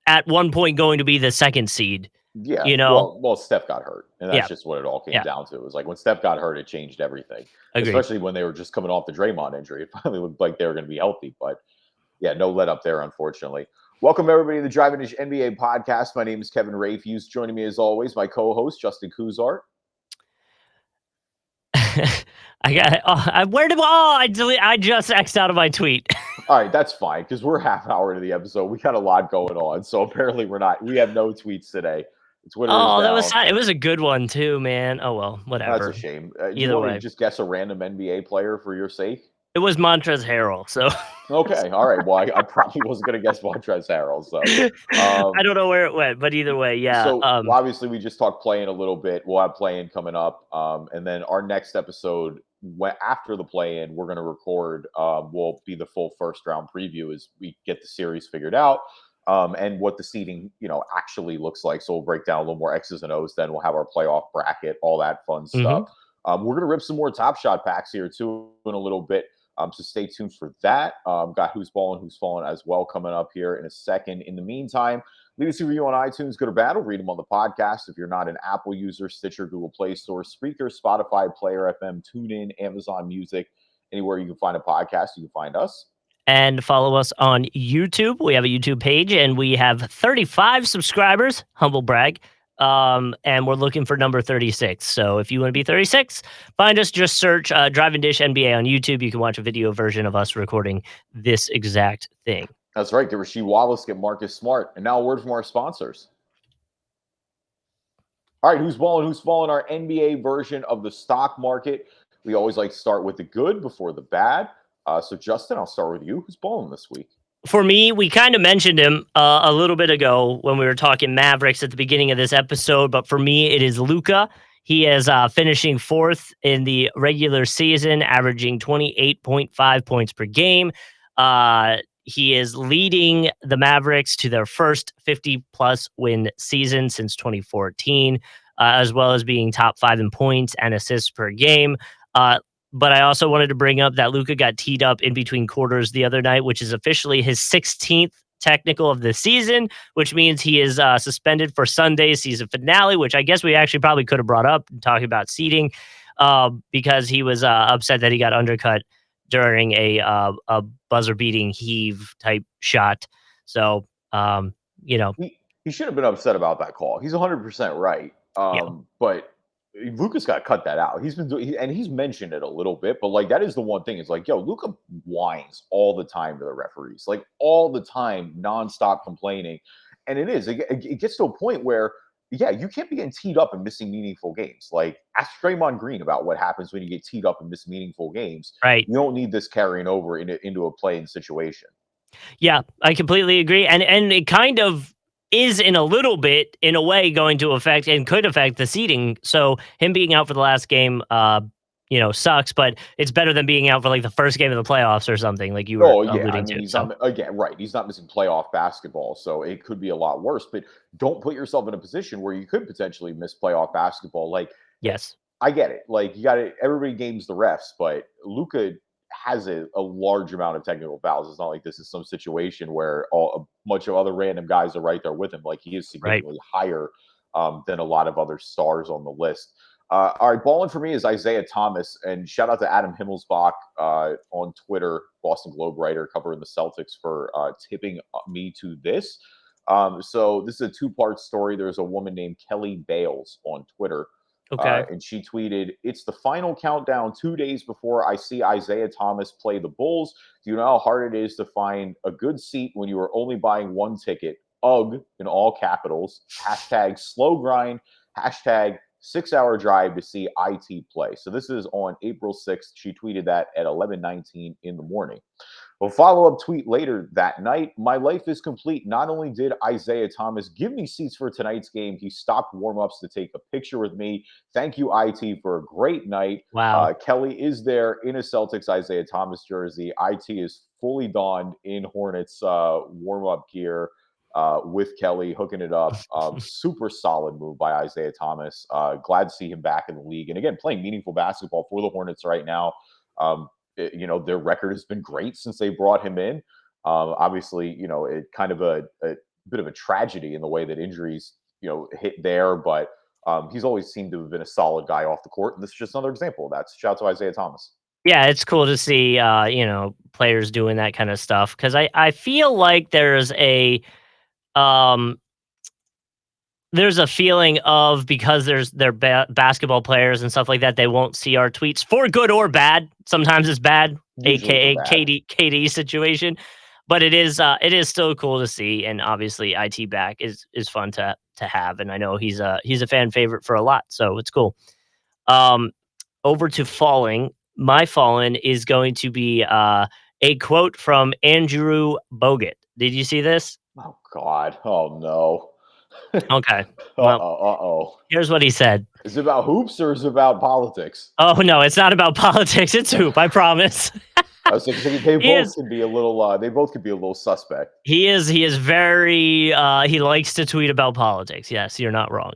[SPEAKER 1] at one point going to be the 2nd seed,
[SPEAKER 2] Yeah,
[SPEAKER 1] you know?
[SPEAKER 2] well, Steph got hurt, and that's
[SPEAKER 1] Yeah,
[SPEAKER 2] just what it all came
[SPEAKER 1] yeah,
[SPEAKER 2] down to. It was like when Steph got hurt, it changed everything,
[SPEAKER 1] agreed.
[SPEAKER 2] especially when they were just coming off the Draymond injury. It finally looked like they were going to be healthy, but yeah, no let up there, unfortunately. Welcome everybody to the Driving Dish NBA podcast. My name is Kevin Rayfuse. Joining me as always, my co-host Justin Kuzart.
[SPEAKER 1] I got where did I just X'd out of my tweet.
[SPEAKER 2] All right, that's fine because we're half hour into the episode. We got a lot going on, so apparently we have no tweets today. Twitter is
[SPEAKER 1] Oh, that was
[SPEAKER 2] down.
[SPEAKER 1] sad. It was a good one too, man. Oh well,
[SPEAKER 2] That's a
[SPEAKER 1] whatever.
[SPEAKER 2] shame. Do you
[SPEAKER 1] Either
[SPEAKER 2] want me to
[SPEAKER 1] way,
[SPEAKER 2] just guess a random NBA player for your sake?
[SPEAKER 1] it was Montrezl Harrell. So
[SPEAKER 2] Okay, all right. Well, I probably wasn't going to guess Montrezl Harrell.
[SPEAKER 1] I
[SPEAKER 2] Um,
[SPEAKER 1] don't know where it went, but either way, yeah.
[SPEAKER 2] well, obviously, we just talked playing a little bit. We'll have playing coming up, and then our next episode, after the play-in, we're going to record. Will be the full first round preview as we get the series figured out, and what the seeding, actually looks like. So we'll break down a little more X's and O's. Then we'll have our playoff bracket, all that fun stuff.
[SPEAKER 1] Mhm.
[SPEAKER 2] We're going to rip some more Top Shot packs here too in a little bit. So stay tuned for that. Got Who's Balling, Who's Falling as well coming up here in a second. In the meantime, leave us a review on iTunes, good or bad. We'll read them on the podcast. If you're not an Apple user, Stitcher, Google Play Store, Spreaker, Spotify, Player FM, TuneIn, Amazon Music, anywhere you can find a podcast, you can find us.
[SPEAKER 1] And follow us on YouTube. We have a YouTube page, and we have 35 subscribers. Humble brag. And we're looking for number 36. So if you want to be 36, find us. Just search Drive Dish NBA on YouTube. You can watch a video version of us recording this exact thing.
[SPEAKER 2] That's right. Get Rasheed Wallace, get Marcus Smart. And now a word from our sponsors. All right, Who's Balling, Who's Falling, our NBA version of the stock market. We always like to start with the good before the bad. So, Justin, I'll start with you. Who's balling this week?
[SPEAKER 1] For me, we kind of mentioned him a little bit ago when we were talking Mavericks at the beginning of this episode, but for me, it is Luka. He is finishing 4th in the regular season, averaging 28.5 points per game. He is leading the Mavericks to their first 50-plus win season since 2014, as well as being top 5 in points and assists per game. But I also wanted to bring up that Luka got teed up in between quarters the other night, which is officially his 16th technical of the season, which means he is suspended for Sunday's season finale, which I guess we actually probably could have brought up talking about seeding, because he was upset that he got undercut during a buzzer beating heave type shot. So, you know,
[SPEAKER 2] He should have been upset about that call. He's 100% right.
[SPEAKER 1] yeah,
[SPEAKER 2] But Luca's got to cut that out. He's been doing, and he's mentioned it a little bit, but like that is the one thing. Is like, yo, Luca whines all the time to the referees, like all the time, nonstop complaining, and it gets to a point where, yeah, you can't be getting teed up and missing meaningful games. Like ask Draymond Green about what happens when you get teed up and miss meaningful games.
[SPEAKER 1] right.
[SPEAKER 2] You don't need this carrying over into a playing situation.
[SPEAKER 1] Yeah, I completely agree, and it kind of is in a little bit, in a way, going to affect and could affect the seeding. So him being out for the last game, sucks, but it's better than being out for like the first game of the playoffs or something, like you were
[SPEAKER 2] Oh yeah, I
[SPEAKER 1] alluding
[SPEAKER 2] mean
[SPEAKER 1] to.
[SPEAKER 2] he's
[SPEAKER 1] So
[SPEAKER 2] not again right. He's not missing playoff basketball, so it could be a lot worse. But don't put yourself in a position where you could potentially miss playoff basketball. Like
[SPEAKER 1] yes,
[SPEAKER 2] I get it. Like you got it. Everybody games the refs, but Luca has a large amount of technical fouls. It's not like this is some situation where a bunch of other random guys are right there with him. Like he is
[SPEAKER 1] right,
[SPEAKER 2] significantly higher than a lot of other stars on the list. All right, balling for me is Isaiah Thomas, and shout out to Adam Himmelsbach on Twitter, Boston Globe writer covering the Celtics, for tipping me to this. So this is a two-part story. There's a woman named Kelly Bales on Twitter,
[SPEAKER 1] okay,
[SPEAKER 2] and she tweeted, "It's the final countdown 2 days before I see Isaiah Thomas play the Bulls. Do you know how hard it is to find a good seat when you are only buying one ticket? UGG in all capitals. Hashtag slow grind. Hashtag 6 hour drive to see IT play." So this is on April 6th. She tweeted that at 11:19 in the morning. Well, follow-up tweet later that night. "My life is complete. Not only did Isaiah Thomas give me seats for tonight's game, he stopped warm-ups to take a picture with me. Thank you, IT, for a great night."
[SPEAKER 1] wow,
[SPEAKER 2] Kelly is there in a Celtics Isaiah Thomas jersey. IT is fully donned in Hornets warm-up gear with Kelly, hooking it up. Super solid move by Isaiah Thomas. Glad to see him back in the league. And again, playing meaningful basketball for the Hornets right now. Their record has been great since they brought him in. Obviously, it kind of a bit of a tragedy in the way that injuries, hit there, but he's always seemed to have been a solid guy off the court. And this is just another example of that. Shout out to Isaiah Thomas.
[SPEAKER 1] yeah, it's cool to see players doing that kind of stuff because I feel like um there's a feeling of because they're basketball players and stuff like that, they won't see our tweets for good or bad. Sometimes it's bad,
[SPEAKER 2] Usually for
[SPEAKER 1] aka
[SPEAKER 2] bad.
[SPEAKER 1] KD situation, but it is still cool to see, and obviously IT back is fun to have, and I know he's a fan favorite for a lot, so it's cool. Um, Over to falling. My fallen is going to be a quote from Andrew Bogut. Did you see this?
[SPEAKER 2] Oh God. Oh no.
[SPEAKER 1] Okay. Well,
[SPEAKER 2] Uh-oh.
[SPEAKER 1] here's what he said.
[SPEAKER 2] Is it about hoops or is it about politics?
[SPEAKER 1] Oh, no, it's not about politics, it's hoop, I promise.
[SPEAKER 2] I was thinking they
[SPEAKER 1] He
[SPEAKER 2] both
[SPEAKER 1] is
[SPEAKER 2] could be a little they both could be a little suspect.
[SPEAKER 1] he is very, he likes to tweet about politics, yes, you're not wrong.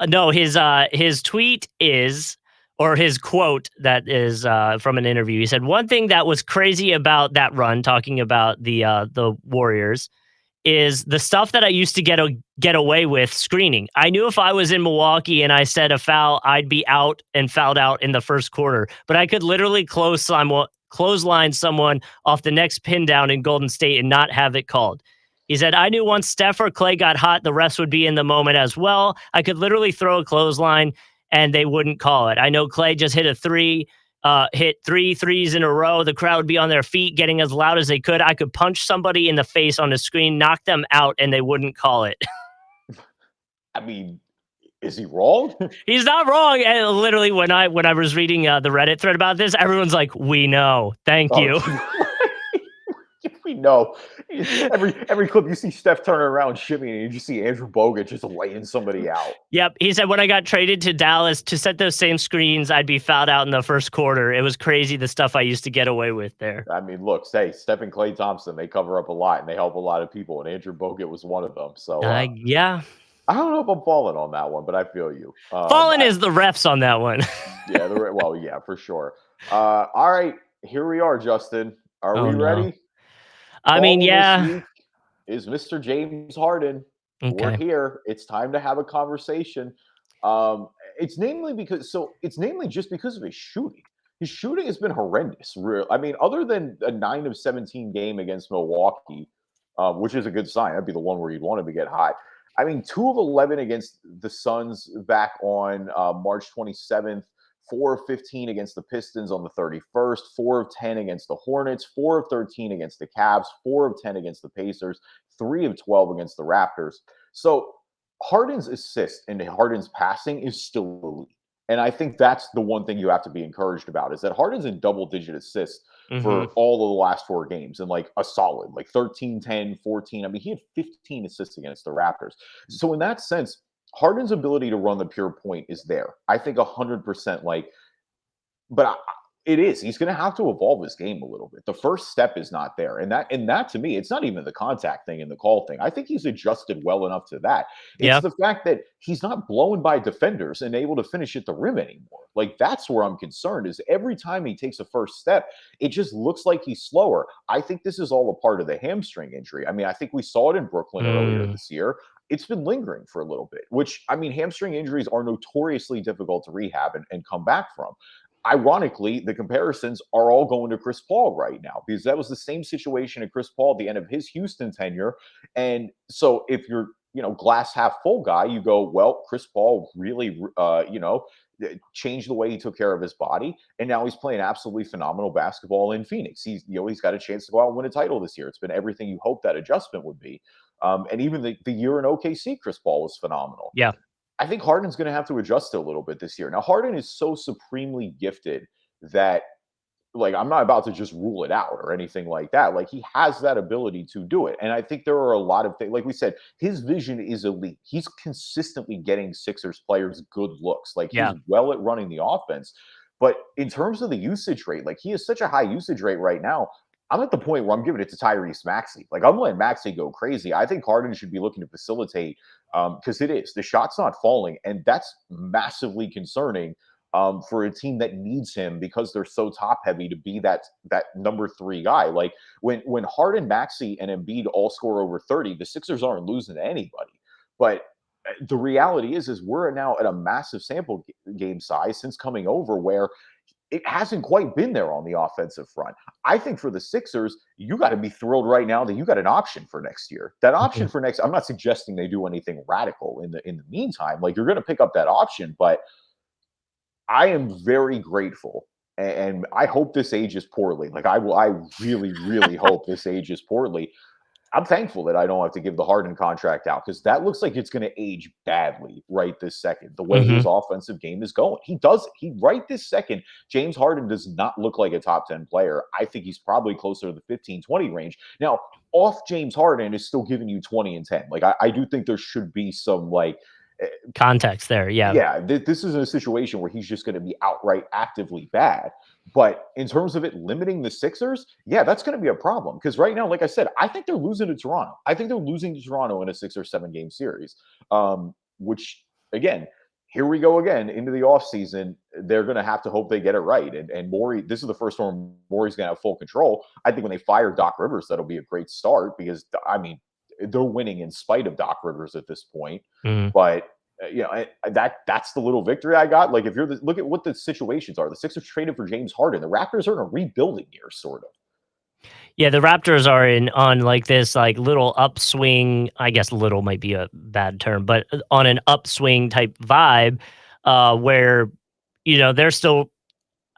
[SPEAKER 1] No, his tweet is or his quote that is, from an interview, he said, "One thing that was crazy about that run," talking about the Warriors, "is the stuff that I used to get away with screening. I knew if I was in Milwaukee and I said a foul, I'd be out and fouled out in the first quarter. But I could literally clothesline someone off the next pin down in Golden State and not have it called." He said, "I knew once Steph or Clay got hot, the refs would be in the moment as well. I could literally throw a clothesline and they wouldn't call it. I know Clay just hit three threes in a row. The crowd would be on their feet, getting as loud as they could. I could punch somebody in the face on the screen, knock them out, and they wouldn't call it."
[SPEAKER 2] I mean, is he wrong?
[SPEAKER 1] He's not wrong. And literally, when I was reading the Reddit thread about this, everyone's like, "We know, thank
[SPEAKER 2] Oh,
[SPEAKER 1] you."
[SPEAKER 2] we know. Every clip you see Steph turning around shimmying, and you just see Andrew Bogut just laying somebody out.
[SPEAKER 1] Yep. He said, "When I got traded to Dallas to set those same screens, I'd be fouled out in the first quarter. It was crazy the stuff I used to get away with there."
[SPEAKER 2] I mean, look, say Steph and KLAY Thompson, they cover up a lot and they help a lot of people, and Andrew Bogut was one of them. So
[SPEAKER 1] Yeah.
[SPEAKER 2] I don't know if I'm falling on that one, but I feel you.
[SPEAKER 1] Fallen is the refs on that one.
[SPEAKER 2] Yeah, well, yeah, for sure. All right, here we are, Justin. Are
[SPEAKER 1] Oh,
[SPEAKER 2] we
[SPEAKER 1] no.
[SPEAKER 2] ready?
[SPEAKER 1] I mean,
[SPEAKER 2] Fallen this
[SPEAKER 1] yeah.
[SPEAKER 2] week. is Mr. James Harden. We're
[SPEAKER 1] Okay.
[SPEAKER 2] here. It's time to have a conversation. Um, it's namely just because of his shooting. His shooting has been horrendous. I mean, other than a 9 of 17 game against Milwaukee, which is a good sign. That'd be the one where you'd want him to get hot. I mean, 2 of 11 against the Suns back on March 27th, 4 of 15 against the Pistons on the 31st, 4 of 10 against the Hornets, 4 of 13 against the Cavs, 4 of 10 against the Pacers, 3 of 12 against the Raptors. So Harden's assist and Harden's passing is still elite. And I think that's the one thing you have to be encouraged about is that Harden's in double digit assists
[SPEAKER 1] Mm-hmm.
[SPEAKER 2] for all of the last 4 games and like a solid, like 13, 10, 14. I mean, he had 15 assists against the Raptors. So in that sense, Harden's ability to run the pure point is there. I think 100%. But it is. He's going to have to evolve his game a little bit. The first step is not there, and that to me, it's not even the contact thing and the call thing. I think he's adjusted well enough to that. It's
[SPEAKER 1] Yeah.
[SPEAKER 2] the fact that he's not blown by defenders and able to finish at the rim anymore. Like that's where I'm concerned. Is every time he takes a first step, it just looks like he's slower. I think this is all a part of the hamstring injury. I mean, I think we saw it in Brooklyn earlier
[SPEAKER 1] Mm.
[SPEAKER 2] this year. It's been lingering for a little bit, which I mean, hamstring injuries are notoriously difficult to rehab and come back from. Ironically, the comparisons are all going to Chris Paul right now because that was the same situation at Chris Paul at the end of his Houston tenure. And so if you're, glass half full guy, you go, well, Chris Paul really, changed the way he took care of his body. And now he's playing absolutely phenomenal basketball in Phoenix. He's got a chance to go out and win a title this year. It's been everything you hoped that adjustment would be. And even the year in OKC, Chris Paul was phenomenal.
[SPEAKER 1] Yeah.
[SPEAKER 2] I think Harden's going to have to adjust a little bit this year. Now, Harden is so supremely gifted that, like, I'm not about to just rule it out or anything like that. Like, he has that ability to do it. And I think there are a lot of things, like we said, his vision is elite. He's consistently getting Sixers players good looks. Like, he's
[SPEAKER 1] Yeah.
[SPEAKER 2] well at running the offense. But in terms of the usage rate, like, he has such a high usage rate right now. I'm at the point where I'm giving it to Tyrese Maxey. Like, I'm letting Maxey go crazy. I think Harden should be looking to facilitate because it is. The shot's not falling, and that's massively concerning for a team that needs him because they're so top heavy to be that number 3 guy. Like when Harden, Maxey, and Embiid all score over 30, the Sixers aren't losing to anybody. But the reality is we're now at a massive sample game size since coming over where it hasn't quite been there on the offensive front. I think for the Sixers, you got to be thrilled right now that you got an option for next year. That option
[SPEAKER 1] Mhm.
[SPEAKER 2] for next, I'm not suggesting they do anything radical in the meantime. Like you're going to pick up that option, but I am very grateful. And I hope this ages poorly. Like I really, really hope this ages poorly. I'm thankful that I don't have to give the Harden contract out because that looks like it's going to age badly right this second. The way his
[SPEAKER 1] Mhm.
[SPEAKER 2] offensive game is going, he right this second. James Harden does not look like a top 10 player. I think he's probably closer to the 15-20 range. Now, off James Harden is still giving you 20 and 10. Like I do think there should be some like
[SPEAKER 1] Context there. Yeah.
[SPEAKER 2] yeah, this is a situation where he's just going to be outright actively bad. But in terms of it limiting the Sixers, yeah, that's going to be a problem because right now, like I said, I think they're losing to Toronto. I think they're losing to Toronto in a 6 or 7 game series. Which again, here we go again into the offseason. They're going to have to hope they get it right. And Morey, this is the first one Morey's going to have full control. I think when they fire Doc Rivers, that'll be a great start because I mean they're winning in spite of Doc Rivers at this point.
[SPEAKER 1] Mhm.
[SPEAKER 2] But that's the little victory I got. Like if you're look at what the situations are. The Sixers traded for James Harden. The Raptors are in a rebuilding year, sort of.
[SPEAKER 1] Yeah, the Raptors are in on like this like little upswing. I guess little might be a bad term, but on an upswing type vibe, where they're still.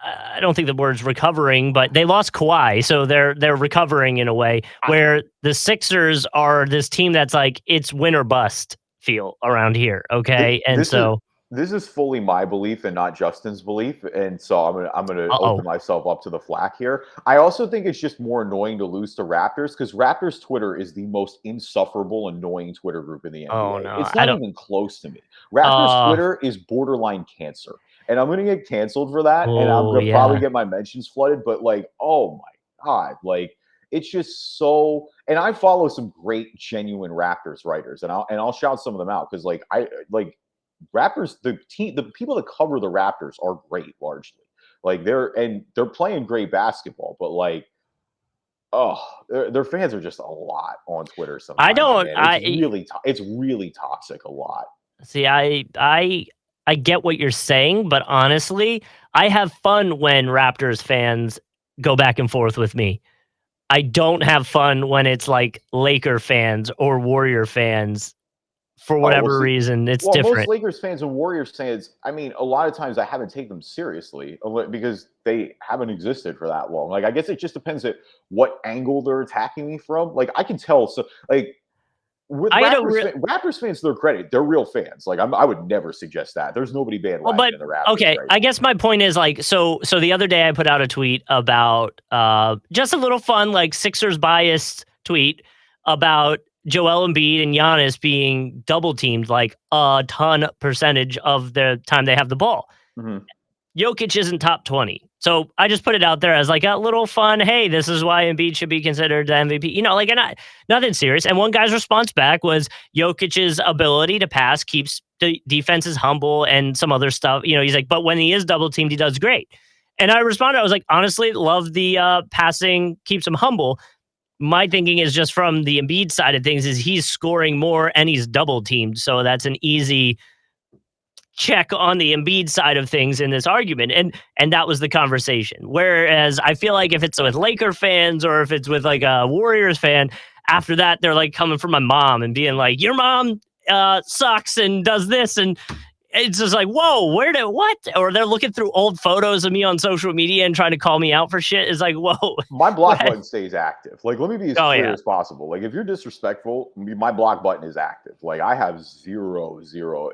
[SPEAKER 1] I don't think the word's recovering, but they lost Kawhi, so they're recovering in a way. Where the Sixers are this team that's like it's win or bust feel around here.
[SPEAKER 2] Th-
[SPEAKER 1] Okay, and
[SPEAKER 2] this is
[SPEAKER 1] so
[SPEAKER 2] this is fully my belief and not Justin's belief, and so I'm gonna
[SPEAKER 1] oh,
[SPEAKER 2] open myself up to the flack here. I also think it's just more annoying to lose to Raptors because Raptors Twitter is the most insufferable, annoying Twitter group in the
[SPEAKER 1] oh
[SPEAKER 2] NBA.
[SPEAKER 1] no,
[SPEAKER 2] It's
[SPEAKER 1] I
[SPEAKER 2] not
[SPEAKER 1] don't.
[SPEAKER 2] even close to me. Raptors Twitter is borderline cancer, and I'm gonna get canceled for that, and I'm
[SPEAKER 1] Oh
[SPEAKER 2] gonna probably
[SPEAKER 1] yeah.
[SPEAKER 2] get my mentions flooded. But like, oh my god, like it's just so. And I follow some great, genuine Raptors writers, and I'll shout some of them out because like I like Raptors, the people that cover the Raptors are great largely. Like they're playing great basketball, but like Oh, their fans are just a lot on Twitter
[SPEAKER 1] I
[SPEAKER 2] sometimes,
[SPEAKER 1] don't.
[SPEAKER 2] man. It's really toxic a lot.
[SPEAKER 1] See, I get what you're saying, but honestly, I have fun when Raptors fans go back and forth with me. I don't have fun when it's like Laker fans or Warrior fans for
[SPEAKER 2] Oh, well,
[SPEAKER 1] whatever
[SPEAKER 2] see,
[SPEAKER 1] reason. It's
[SPEAKER 2] well, most
[SPEAKER 1] different.
[SPEAKER 2] Lakers fans and Warriors fans, I mean, a lot of times I haven't taken them seriously because they haven't existed for that long. Like, I guess it just depends at what angle they're attacking me from. Like, I can tell. So, like, with
[SPEAKER 1] I had a
[SPEAKER 2] Raptors fans, to their credit, they're real fans. Like, I would never suggest that. There's nobody
[SPEAKER 1] well, but
[SPEAKER 2] bandwagoning the Raptors
[SPEAKER 1] okay,
[SPEAKER 2] right
[SPEAKER 1] I
[SPEAKER 2] now.
[SPEAKER 1] guess my point is like so the other day I put out a tweet about just a little fun like Sixers biased tweet about Joel Embiid and Giannis being double teamed like a ton percentage of the time they have the ball.
[SPEAKER 2] Mhm.
[SPEAKER 1] Jokic isn't top 20. So I just put it out there as like a little fun, hey, this is why Embiid should be considered the MVP. You know, like nothing serious. And one guy's response back was Jokic's ability to pass keeps the defenses humble and some other stuff. You know, he's like, but when he is double teamed, he does great. And I responded, I was like, honestly, love the passing keeps him humble. My thinking is just from the Embiid side of things is he's scoring more and he's double teamed. So that's an easy check on the Embiid side of things in this argument, and that was the conversation. Whereas I feel like if it's with Laker fans or if it's with like a Warriors fan, after that they're like coming from my mom and being like, "Your mom sucks and does this," and it's just like, whoa, where did what? Or they're looking through old photos of me on social media and trying to call me out for shit. It's like, whoa,
[SPEAKER 2] My block
[SPEAKER 1] what?
[SPEAKER 2] button stays active. Like, let me be as
[SPEAKER 1] Oh
[SPEAKER 2] clear
[SPEAKER 1] yeah,
[SPEAKER 2] as possible. Like, if you're disrespectful, my block button is active. Like, I have zero.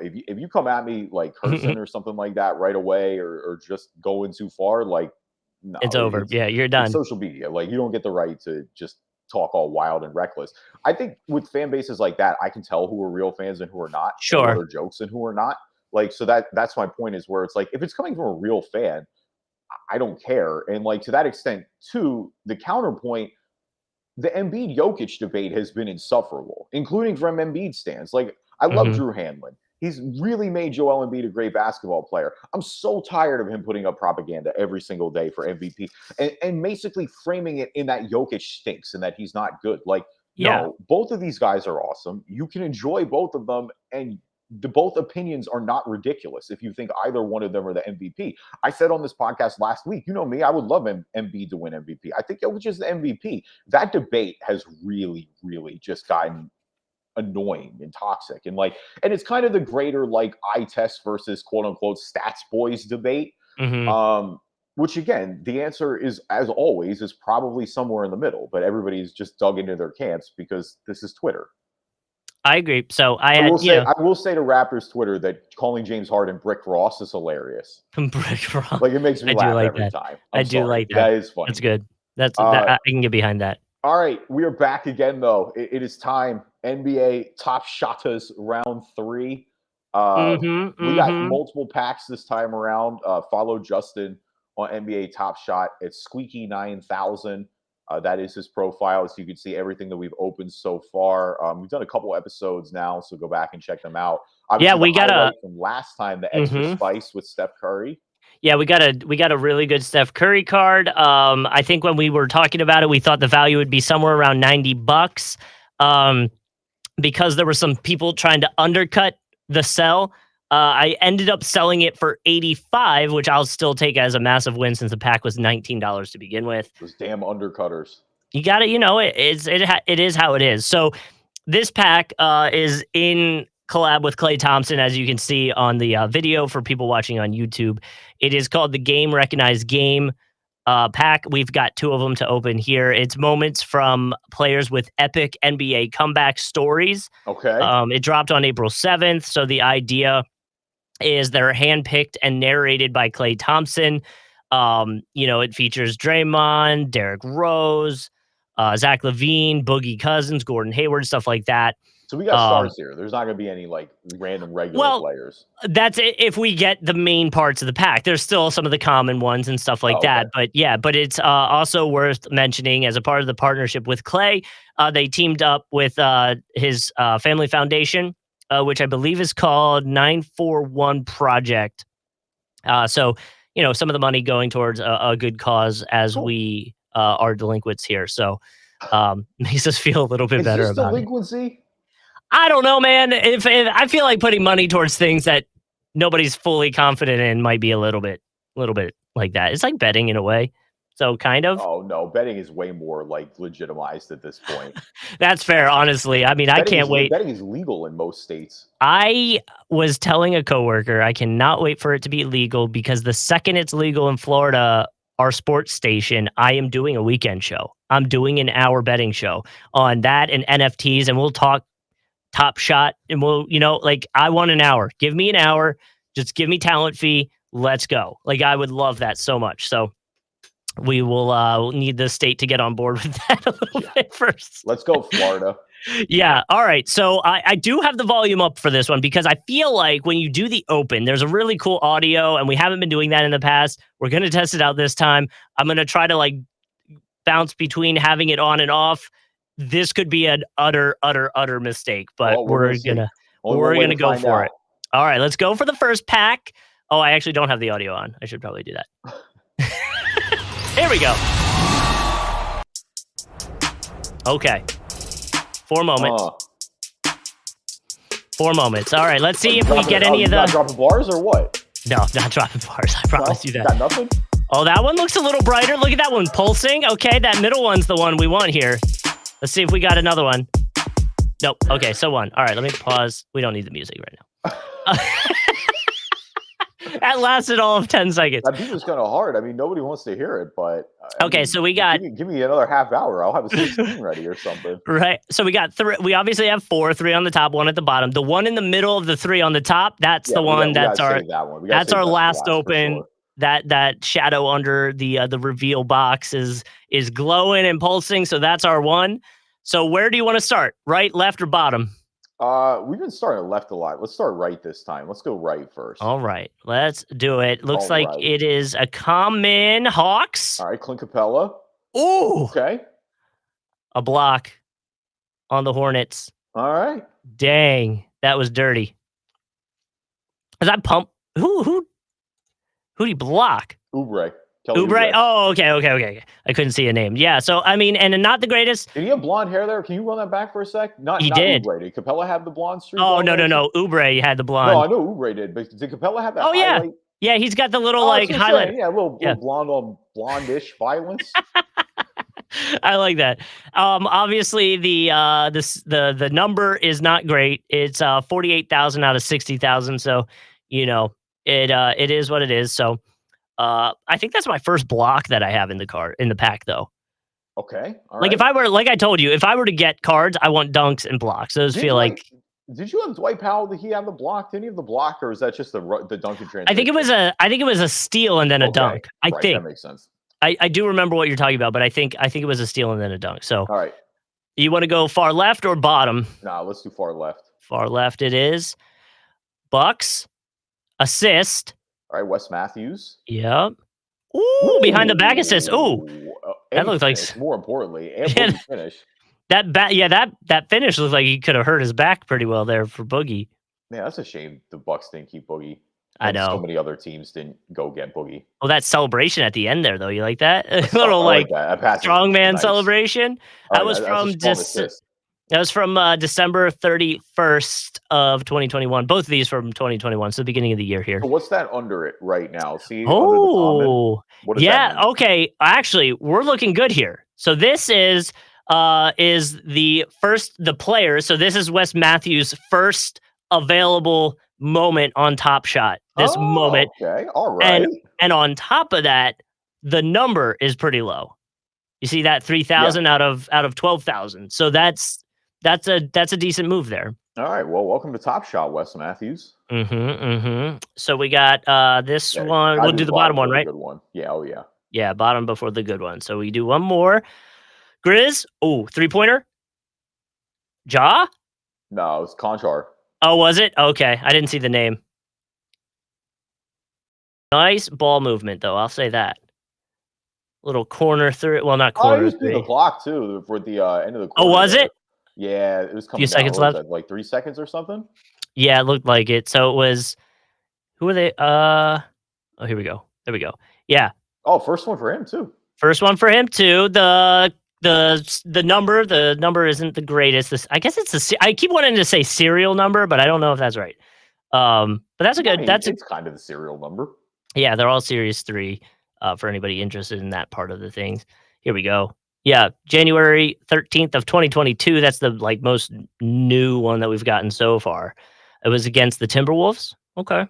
[SPEAKER 2] If you come at me like cursing or something like that right away, or just going too far, like, no,
[SPEAKER 1] it's over. Yeah, you're
[SPEAKER 2] it's
[SPEAKER 1] done.
[SPEAKER 2] social media. Like, you don't get the right to just talk all wild and reckless. I think with fan bases like that, I can tell who are real fans and who are not, or what
[SPEAKER 1] Sure.
[SPEAKER 2] are jokes and who are not. Like, so that's my point, is where it's like, if it's coming from a real fan, I don't care. And like, to that extent, too, the counterpoint, the Embiid Jokic debate has been insufferable, including from Embiid stands. Like, I love
[SPEAKER 1] Hmm.
[SPEAKER 2] Drew Hanlon. He's really made Joel Embiid a great basketball player. I'm so tired of him putting up propaganda every single day for MVP, and basically framing it in that Jokic stinks and that he's not good. Like,
[SPEAKER 1] Yeah.
[SPEAKER 2] no, both of these guys are awesome. You can enjoy both of them, and both opinions are not ridiculous if you think either one of them are the MVP. I said on this podcast last week, you know me, I would love Embiid to win MVP. I think Jokic is the MVP. That debate has really just gotten annoying and toxic, and it's kind of the greater like eye test versus quote unquote stats boys debate.
[SPEAKER 1] Hmm.
[SPEAKER 2] um which, again, the answer is, as always, is probably somewhere in the middle, but everybody's just dug into their camps because this is Twitter.
[SPEAKER 1] I agree. So I
[SPEAKER 2] I
[SPEAKER 1] had,
[SPEAKER 2] will say I will say to Raptors Twitter that calling James Harden Brick Ross is hilarious.
[SPEAKER 1] Brick wrong.
[SPEAKER 2] Like, it makes me
[SPEAKER 1] I do
[SPEAKER 2] laugh
[SPEAKER 1] like
[SPEAKER 2] every
[SPEAKER 1] that.
[SPEAKER 2] time.
[SPEAKER 1] I
[SPEAKER 2] I'm
[SPEAKER 1] do
[SPEAKER 2] sorry.
[SPEAKER 1] like that.
[SPEAKER 2] That is
[SPEAKER 1] That's
[SPEAKER 2] funny.
[SPEAKER 1] good. That's that
[SPEAKER 2] Uh
[SPEAKER 1] I can get behind that.
[SPEAKER 2] All right, we are back again, though. It is time. NBA Top Shotas round three. Uh,
[SPEAKER 1] Mhm,
[SPEAKER 2] we got
[SPEAKER 1] mhm.
[SPEAKER 2] multiple packs this time around. Follow Justin on NBA Top Shot. It's Squeaky9000. That is his profile. So you can see everything that we've opened so far. We've done a couple episodes now, so go back and check them out.
[SPEAKER 1] Yeah,
[SPEAKER 2] Obviously, the
[SPEAKER 1] we got a
[SPEAKER 2] highlight from last time, the extra
[SPEAKER 1] mhm.
[SPEAKER 2] spice with Steph Curry.
[SPEAKER 1] Yeah, we got a really good Steph Curry card. I think when we were talking about it, we thought the value would be somewhere around $90. Um, because there were some people trying to undercut the sell. I ended up selling it for 85, which I'll still take as a massive win since the pack was $19 to begin with.
[SPEAKER 2] Those damn undercutters.
[SPEAKER 1] You got to, it is how it is. So this pack is in collab with Klay Thompson, as you can see on the video for people watching on YouTube. It is called the Game Recognized Game pack. We've got two of them to open here. It's moments from players with epic NBA comeback stories.
[SPEAKER 2] Okay.
[SPEAKER 1] It dropped on April 7th. So the idea is they're handpicked and narrated by Klay Thompson. It features Draymond, Derrick Rose, Zach Levine, Boogie Cousins, Gordon Hayward, stuff like that.
[SPEAKER 2] So we got
[SPEAKER 1] Um,
[SPEAKER 2] stars here. There's not going to be any like random regular
[SPEAKER 1] well,
[SPEAKER 2] players.
[SPEAKER 1] that's it if we get the main parts of the pack. There's still some of the common ones and stuff like
[SPEAKER 2] Oh, okay.
[SPEAKER 1] that. But yeah, but it's also worth mentioning as a part of the partnership with Klay, they teamed up with his family foundation, which I believe is called 941 Project. So, some of the money going towards a good cause as
[SPEAKER 2] Cool.
[SPEAKER 1] we are delinquents here. So makes us feel a little bit better
[SPEAKER 2] this
[SPEAKER 1] about it.
[SPEAKER 2] delinquency?
[SPEAKER 1] I don't know, man. If I feel like putting money towards things that nobody's fully confident in might be a little bit like that. It's like betting in a way. So kind of.
[SPEAKER 2] Oh no, betting is way more like legitimized at this point.
[SPEAKER 1] That's fair, honestly. I mean, I can't wait.
[SPEAKER 2] Betting is legal in most states.
[SPEAKER 1] I was telling a coworker I cannot wait for it to be legal because the second it's legal in Florida, our sports station, I am doing a weekend show. I'm doing an hour betting show on that and NFTs, and we'll talk Top Shot, and we'll, like, I want an hour. Give me an hour. Just give me talent fee. Let's go. Like, I would love that so much. So we will need the state to get on board with that a little bit first.
[SPEAKER 2] Let's go, Florida.
[SPEAKER 1] Yeah. All right. So I do have the volume up for this one because I feel like when you do the open, there's a really cool audio, and we haven't been doing that in the past. We're going to test it out this time. I'm going to try to like bounce between having it on and off. This could be an utter mistake, but we're gonna go for it. All right, let's go for the first pack. Oh, I actually don't have the audio on. I should probably do that. Here we go. Okay. 4 moments. 4 moments. All right, let's see if we get any of the...
[SPEAKER 2] Not dropping bars or what?
[SPEAKER 1] No, not dropping bars. I promise you that.
[SPEAKER 2] Got nothing?
[SPEAKER 1] Oh, that one looks a little brighter. Look at that one pulsing. Okay, that middle one's the one we want here. Let's see if we got another one. Nope. Okay, so one. All right, let me pause. We don't need the music right now. That lasted all of 10 seconds.
[SPEAKER 2] That beat was kind of hard. I mean, nobody wants to hear it, but...
[SPEAKER 1] Okay, so we got...
[SPEAKER 2] Give me another half hour. I'll have a 16 ready or something.
[SPEAKER 1] Right. So we got 3. We obviously have 4, 3 on the top, 1 at the bottom. The one in the middle of the 3 on the top, that's the one that's our... That's our last open. Sure. That shadow under the reveal box is glowing and pulsing, so that's our one. So where do you want to start? Right, left, or bottom?
[SPEAKER 2] We've been starting left a lot. Let's start right this time. Let's go right first.
[SPEAKER 1] All right, let's do it. Looks like it is a common Hawks.
[SPEAKER 2] All right, Clint Capella.
[SPEAKER 1] Ooh.
[SPEAKER 2] Okay.
[SPEAKER 1] A block on the Hornets.
[SPEAKER 2] All right.
[SPEAKER 1] Dang, that was dirty. Is that pump? Who do you block?
[SPEAKER 2] Oubre.
[SPEAKER 1] Oubre? Oh, okay. I couldn't see a name. Yeah, so, I mean, and not the greatest.
[SPEAKER 2] Did he have blonde hair there? Can you run that back for a sec?
[SPEAKER 1] He did.
[SPEAKER 2] Oubre. Did Capella have the blonde streak?
[SPEAKER 1] Oh, no. Oubre had the blonde.
[SPEAKER 2] No, I know Oubre did, but did Capella have that highlight?
[SPEAKER 1] Yeah, he's got the little, highlight.
[SPEAKER 2] Yeah, a little blondish violence.
[SPEAKER 1] I like that. Obviously, the number is not great. It's 48,000 out of 60,000, so, it is what it is. So, I think that's my first block that I have in the pack, though.
[SPEAKER 2] Okay. All
[SPEAKER 1] right. Like, if I were, like I told you, if I were to get cards, I want dunks and blocks. Those feel like.
[SPEAKER 2] Did you have Dwight Powell? Did he have the block? Didn't he have the block, or is that just the dunk and transition?
[SPEAKER 1] I think it was a steal and then a dunk. I think
[SPEAKER 2] that makes sense.
[SPEAKER 1] I do remember what you're talking about, but I think it was a steal and then a dunk. So,
[SPEAKER 2] all right.
[SPEAKER 1] You want to go far left or bottom?
[SPEAKER 2] Nah, let's do far left.
[SPEAKER 1] Far left it is. Bucks assist.
[SPEAKER 2] All right, Wes Matthews.
[SPEAKER 1] Yep. Ooh, behind the back assist. Ooh, that looks like.
[SPEAKER 2] More importantly, and finish.
[SPEAKER 1] That finish looks like he could have hurt his back pretty well there for Boogie.
[SPEAKER 2] Yeah, that's a shame the Bucks didn't keep Boogie.
[SPEAKER 1] I know.
[SPEAKER 2] So many other teams didn't go get Boogie.
[SPEAKER 1] Oh, that celebration at the end there, though. You like that? A little strongman celebration. That was from December 31st of 2021. Both of these from 2021, so the beginning of the year here.
[SPEAKER 2] So what's that under it right now? See?
[SPEAKER 1] Oh, yeah. Okay. Actually, we're looking good here. So this is the player. So this is Wes Matthews' first available moment on Top Shot. This moment.
[SPEAKER 2] Okay. All right.
[SPEAKER 1] And on top of that, the number is pretty low. You see that 3,000 out of 12,000. So that's a decent move there.
[SPEAKER 2] All right. Well, welcome to Top Shot, Wes Matthews.
[SPEAKER 1] So we got this one. We'll do the bottom one, right?
[SPEAKER 2] Good one. Yeah. Oh yeah.
[SPEAKER 1] Yeah. Bottom before the good one. So we do one more. Grizz. Oh, 3-pointer. Ja?
[SPEAKER 2] No, it was Conchar.
[SPEAKER 1] Oh, was it? Okay. I didn't see the name. Nice ball movement, though. I'll say that. Little corner through. Well, not corner.
[SPEAKER 2] Oh, he was doing the clock, too, for the end of the quarter.
[SPEAKER 1] Oh, was it?
[SPEAKER 2] Yeah, it was coming
[SPEAKER 1] few seconds left.
[SPEAKER 2] Like 3 seconds or something?
[SPEAKER 1] Yeah, it looked like it. So it was... Who are they? Oh, here we go. There we go. Yeah.
[SPEAKER 2] Oh, first one for him, too.
[SPEAKER 1] First one for him too. The number isn't the greatest. I guess it's I keep wanting to say serial number, but I don't know if that's right. But that's a
[SPEAKER 2] I
[SPEAKER 1] good.
[SPEAKER 2] mean,
[SPEAKER 1] That's a
[SPEAKER 2] it's kind of the serial number.
[SPEAKER 1] Yeah. They're all Series 3. For anybody interested in that part of the things. Here we go. Yeah, January 13th of 2022. That's the most new one that we've gotten so far. It was against the Timberwolves. Okay,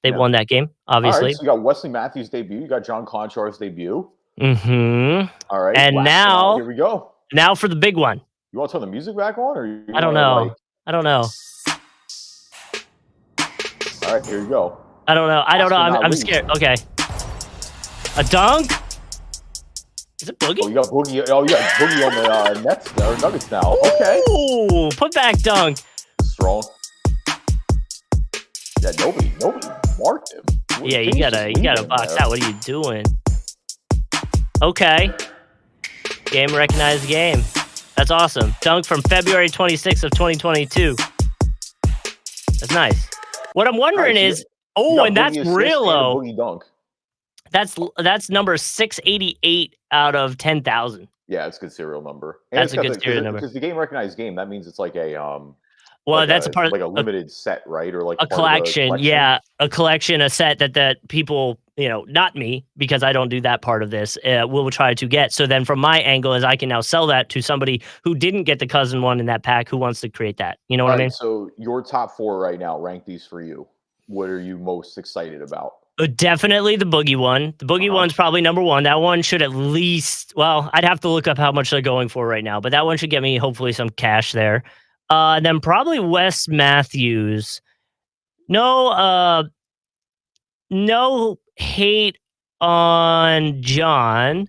[SPEAKER 1] they
[SPEAKER 2] Yeah.
[SPEAKER 1] won that game,
[SPEAKER 2] All right,
[SPEAKER 1] obviously.
[SPEAKER 2] so you got Wesley Matthews' debut. You got John Conchar's debut.
[SPEAKER 1] Mm-hmm.
[SPEAKER 2] All right,
[SPEAKER 1] And
[SPEAKER 2] last one out. Here we go.
[SPEAKER 1] now for the big one.
[SPEAKER 2] You want to turn the music back on, or you
[SPEAKER 1] I don't
[SPEAKER 2] want to
[SPEAKER 1] know. I don't know.
[SPEAKER 2] All right, here you go.
[SPEAKER 1] I don't know.
[SPEAKER 2] Last but not
[SPEAKER 1] I'm
[SPEAKER 2] least.
[SPEAKER 1] scared. Okay. A dunk? Is it Boogie?
[SPEAKER 2] Oh, you got Boogie. Oh, you got Boogie on the Nets or Nuggets now. Okay.
[SPEAKER 1] Ooh, put back dunk.
[SPEAKER 2] Strong. Yeah, nobody marked him.
[SPEAKER 1] Yeah, you gotta box out. What are you doing? Okay. Game recognized game. That's awesome. Dunk from February 26th of 2022. That's nice. What I'm wondering is, and that's real low.
[SPEAKER 2] Boogie dunk.
[SPEAKER 1] That's number 688 out of 10,000.
[SPEAKER 2] Yeah, it's a good serial number. And
[SPEAKER 1] That's a good serial number.
[SPEAKER 2] Because the game recognized game, that means it's like a
[SPEAKER 1] Well, that's a part of
[SPEAKER 2] like a limited set, right? Or like
[SPEAKER 1] a collection. Yeah, a collection, a set that people, not me, because I don't do that part of this, will try to get. So then from my angle is I can now sell that to somebody who didn't get the cousin one in that pack who wants to create that. You know what I mean?
[SPEAKER 2] So your top 4 right now, rank these for you. What are you most excited about?
[SPEAKER 1] Definitely the Boogie one. The Boogie one's probably number 1. That one should at least, I'd have to look up how much they're going for right now, but that one should get me hopefully some cash there. Then probably Wes Matthews. No hate on John,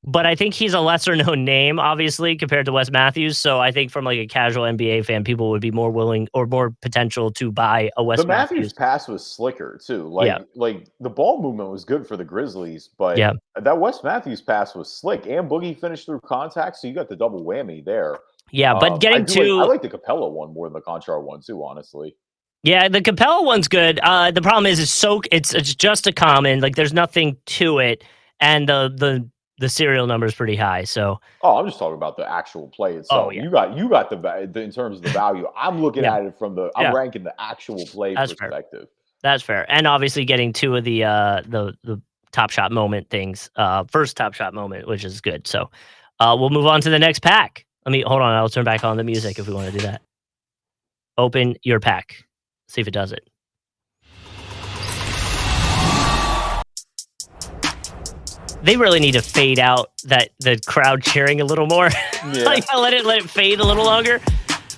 [SPEAKER 1] but I think he's a lesser known name, obviously, compared to Wes Matthews. So I think from a casual NBA fan, people would be more willing or more potential to buy a Wes Matthews.
[SPEAKER 2] The Matthews pass was slicker too. Like the ball movement was good for the Grizzlies, but that Wes Matthews pass was slick, and Boogie finished through contact, so you got the double whammy there.
[SPEAKER 1] Yeah, but
[SPEAKER 2] I like the Capella one more than the Conchar one too, honestly.
[SPEAKER 1] Yeah, the Capella one's good. The problem is it's just a common. There's nothing to it, and the serial number is pretty high. So
[SPEAKER 2] I'm just talking about the actual play itself. You got the in terms of the value. I'm looking at it from I'm ranking the actual play perspective.
[SPEAKER 1] Fair. That's fair, and obviously getting 2 of the top shot moment things. First top shot moment, which is good. So we'll move on to the next pack. Hold on. I'll turn back on the music if we want to do that. Open your pack. See if it does it. They really need to fade out the crowd cheering a little more. Yeah. Let it fade a little longer.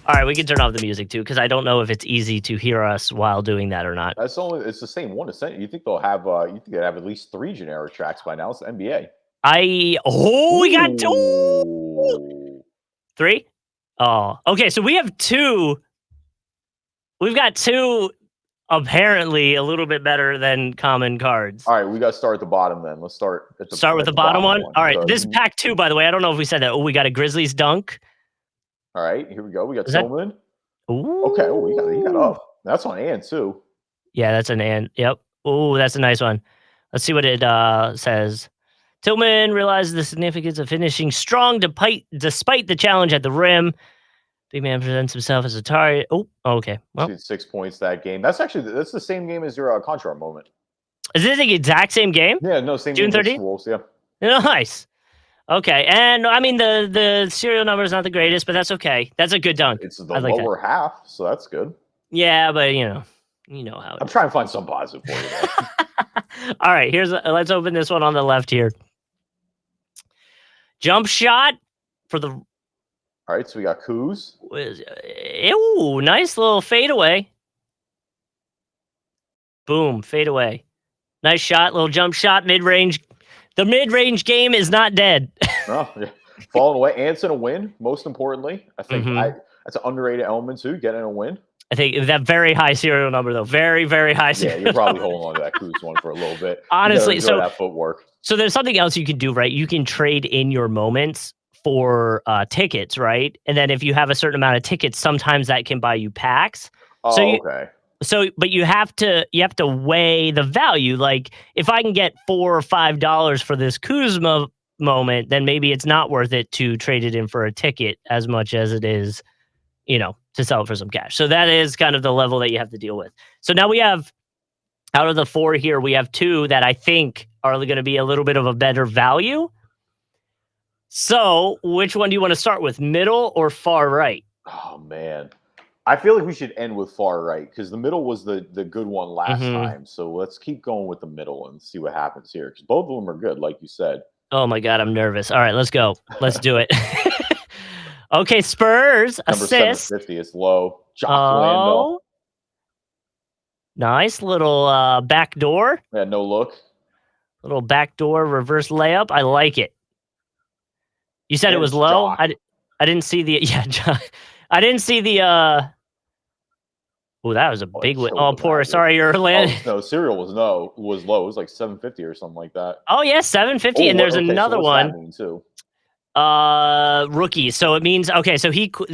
[SPEAKER 1] All right, we can turn off the music too, because I don't know if it's easy to hear us while doing that or not.
[SPEAKER 2] It's the same one. You think they'll have at least 3 generic tracks by now? It's the NBA.
[SPEAKER 1] We got 2. 3? Oh, okay. So we have 2. We've got 2 apparently a little bit better than common cards.
[SPEAKER 2] All right, we got to start at the bottom then. Let's start with
[SPEAKER 1] the bottom one. All right, this is pack 2, by the way. I don't know if we said that. We got a Grizzlies dunk.
[SPEAKER 2] All right, here we go. We got Tillman.
[SPEAKER 1] Ooh.
[SPEAKER 2] Okay. Oh, you got up. That's on and too.
[SPEAKER 1] Yeah, that's an and. Yep. Oh, that's a nice one. Let's see what it says. Tillman realizes the significance of finishing strong despite the challenge at the rim. Big man presents himself as a target. Oh, okay. Well,
[SPEAKER 2] 6 points that game. That's the same game as your Contra moment.
[SPEAKER 1] Is this the exact same game?
[SPEAKER 2] Yeah, no, same
[SPEAKER 1] June
[SPEAKER 2] game
[SPEAKER 1] 13th?
[SPEAKER 2] Wolves, yeah.
[SPEAKER 1] Nice. Okay, and the serial number is not the greatest, but that's okay. That's a good dunk.
[SPEAKER 2] It's the lower half, so that's good.
[SPEAKER 1] Yeah, but you know how.
[SPEAKER 2] I'm trying to find some positive for you.
[SPEAKER 1] All right, let's open this one on the left here. Jump shot for the.
[SPEAKER 2] All right, so we got Kuz.
[SPEAKER 1] Ooh, nice little fadeaway. Boom, fadeaway. Nice shot, little jump shot, mid-range. The mid-range game is not dead.
[SPEAKER 2] Oh, yeah. Falling away. Anson a win, most importantly. I think that's an underrated element too, getting a win.
[SPEAKER 1] I think that very high serial number, though. Very, very high serial.
[SPEAKER 2] Yeah, you're probably holding on to that Kuz one for a little bit.
[SPEAKER 1] Honestly, so
[SPEAKER 2] that footwork.
[SPEAKER 1] So there's something else you can do, right? You can trade in your moments for tickets, right? And then if you have a certain amount of tickets, sometimes that can buy you packs.
[SPEAKER 2] Okay.
[SPEAKER 1] But you have to weigh the value. Like if I can get $4 or $5 for this Kuzma moment, then maybe it's not worth it to trade it in for a ticket as much as it is, to sell it for some cash. So that is kind of the level that you have to deal with. So now we have, out of the 4 here, we have 2 that I think are going to be a little bit of a better value. So which one do you want to start with, middle or far right?
[SPEAKER 2] Oh, man. I feel like we should end with far right because the middle was the good one last time. So let's keep going with the middle and see what happens here because both of them are good, like you said.
[SPEAKER 1] Oh my God, I'm nervous. All right, let's go. Let's do it. Okay, Spurs
[SPEAKER 2] Number
[SPEAKER 1] assist.
[SPEAKER 2] 750 is low. Jock Landale.
[SPEAKER 1] Oh, nice little backdoor.
[SPEAKER 2] Yeah, no look.
[SPEAKER 1] Little backdoor reverse layup. I like it. You said
[SPEAKER 2] And
[SPEAKER 1] it was
[SPEAKER 2] it's
[SPEAKER 1] low.
[SPEAKER 2] Jock.
[SPEAKER 1] I didn't see the I didn't see the Oh, that was a big win. Oh, poor. Sorry, you're Orlando.
[SPEAKER 2] No, Serial was low. It was like 750 or something like that.
[SPEAKER 1] Oh yeah, 750. And there's another one.
[SPEAKER 2] That mean too?
[SPEAKER 1] Rookie. So it means okay. So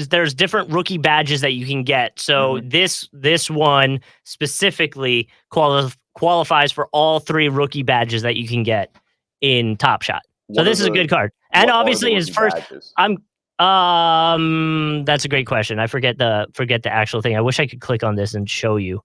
[SPEAKER 1] there's different rookie badges that you can get. So this one specifically qualifies for all 3 rookie badges that you can get in Top Shot. So this is a good card. And obviously his first.
[SPEAKER 2] Badges?
[SPEAKER 1] That's a great question. I forget the actual thing. I wish I could click on this and show you.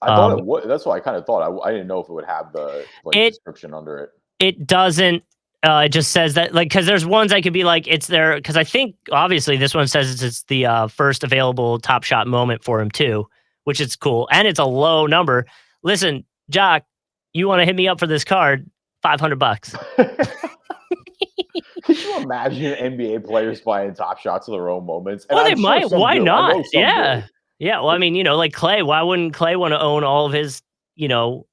[SPEAKER 2] I thought it would. That's what I kind of thought. I didn't know if it would have the description under it.
[SPEAKER 1] It doesn't. It just says that, like, because there's ones I could be like, it's there, because I think obviously this one says it's the first available Top Shot moment for him too, which is cool, and it's a low number. Listen, Jock, you want to hit me up for this card? $500.
[SPEAKER 2] Could you imagine NBA players buying Top Shots of their own moments?
[SPEAKER 1] And well, they might. Why not? Yeah. Yeah. Well, I mean, like Clay, why wouldn't Clay want to own all of his,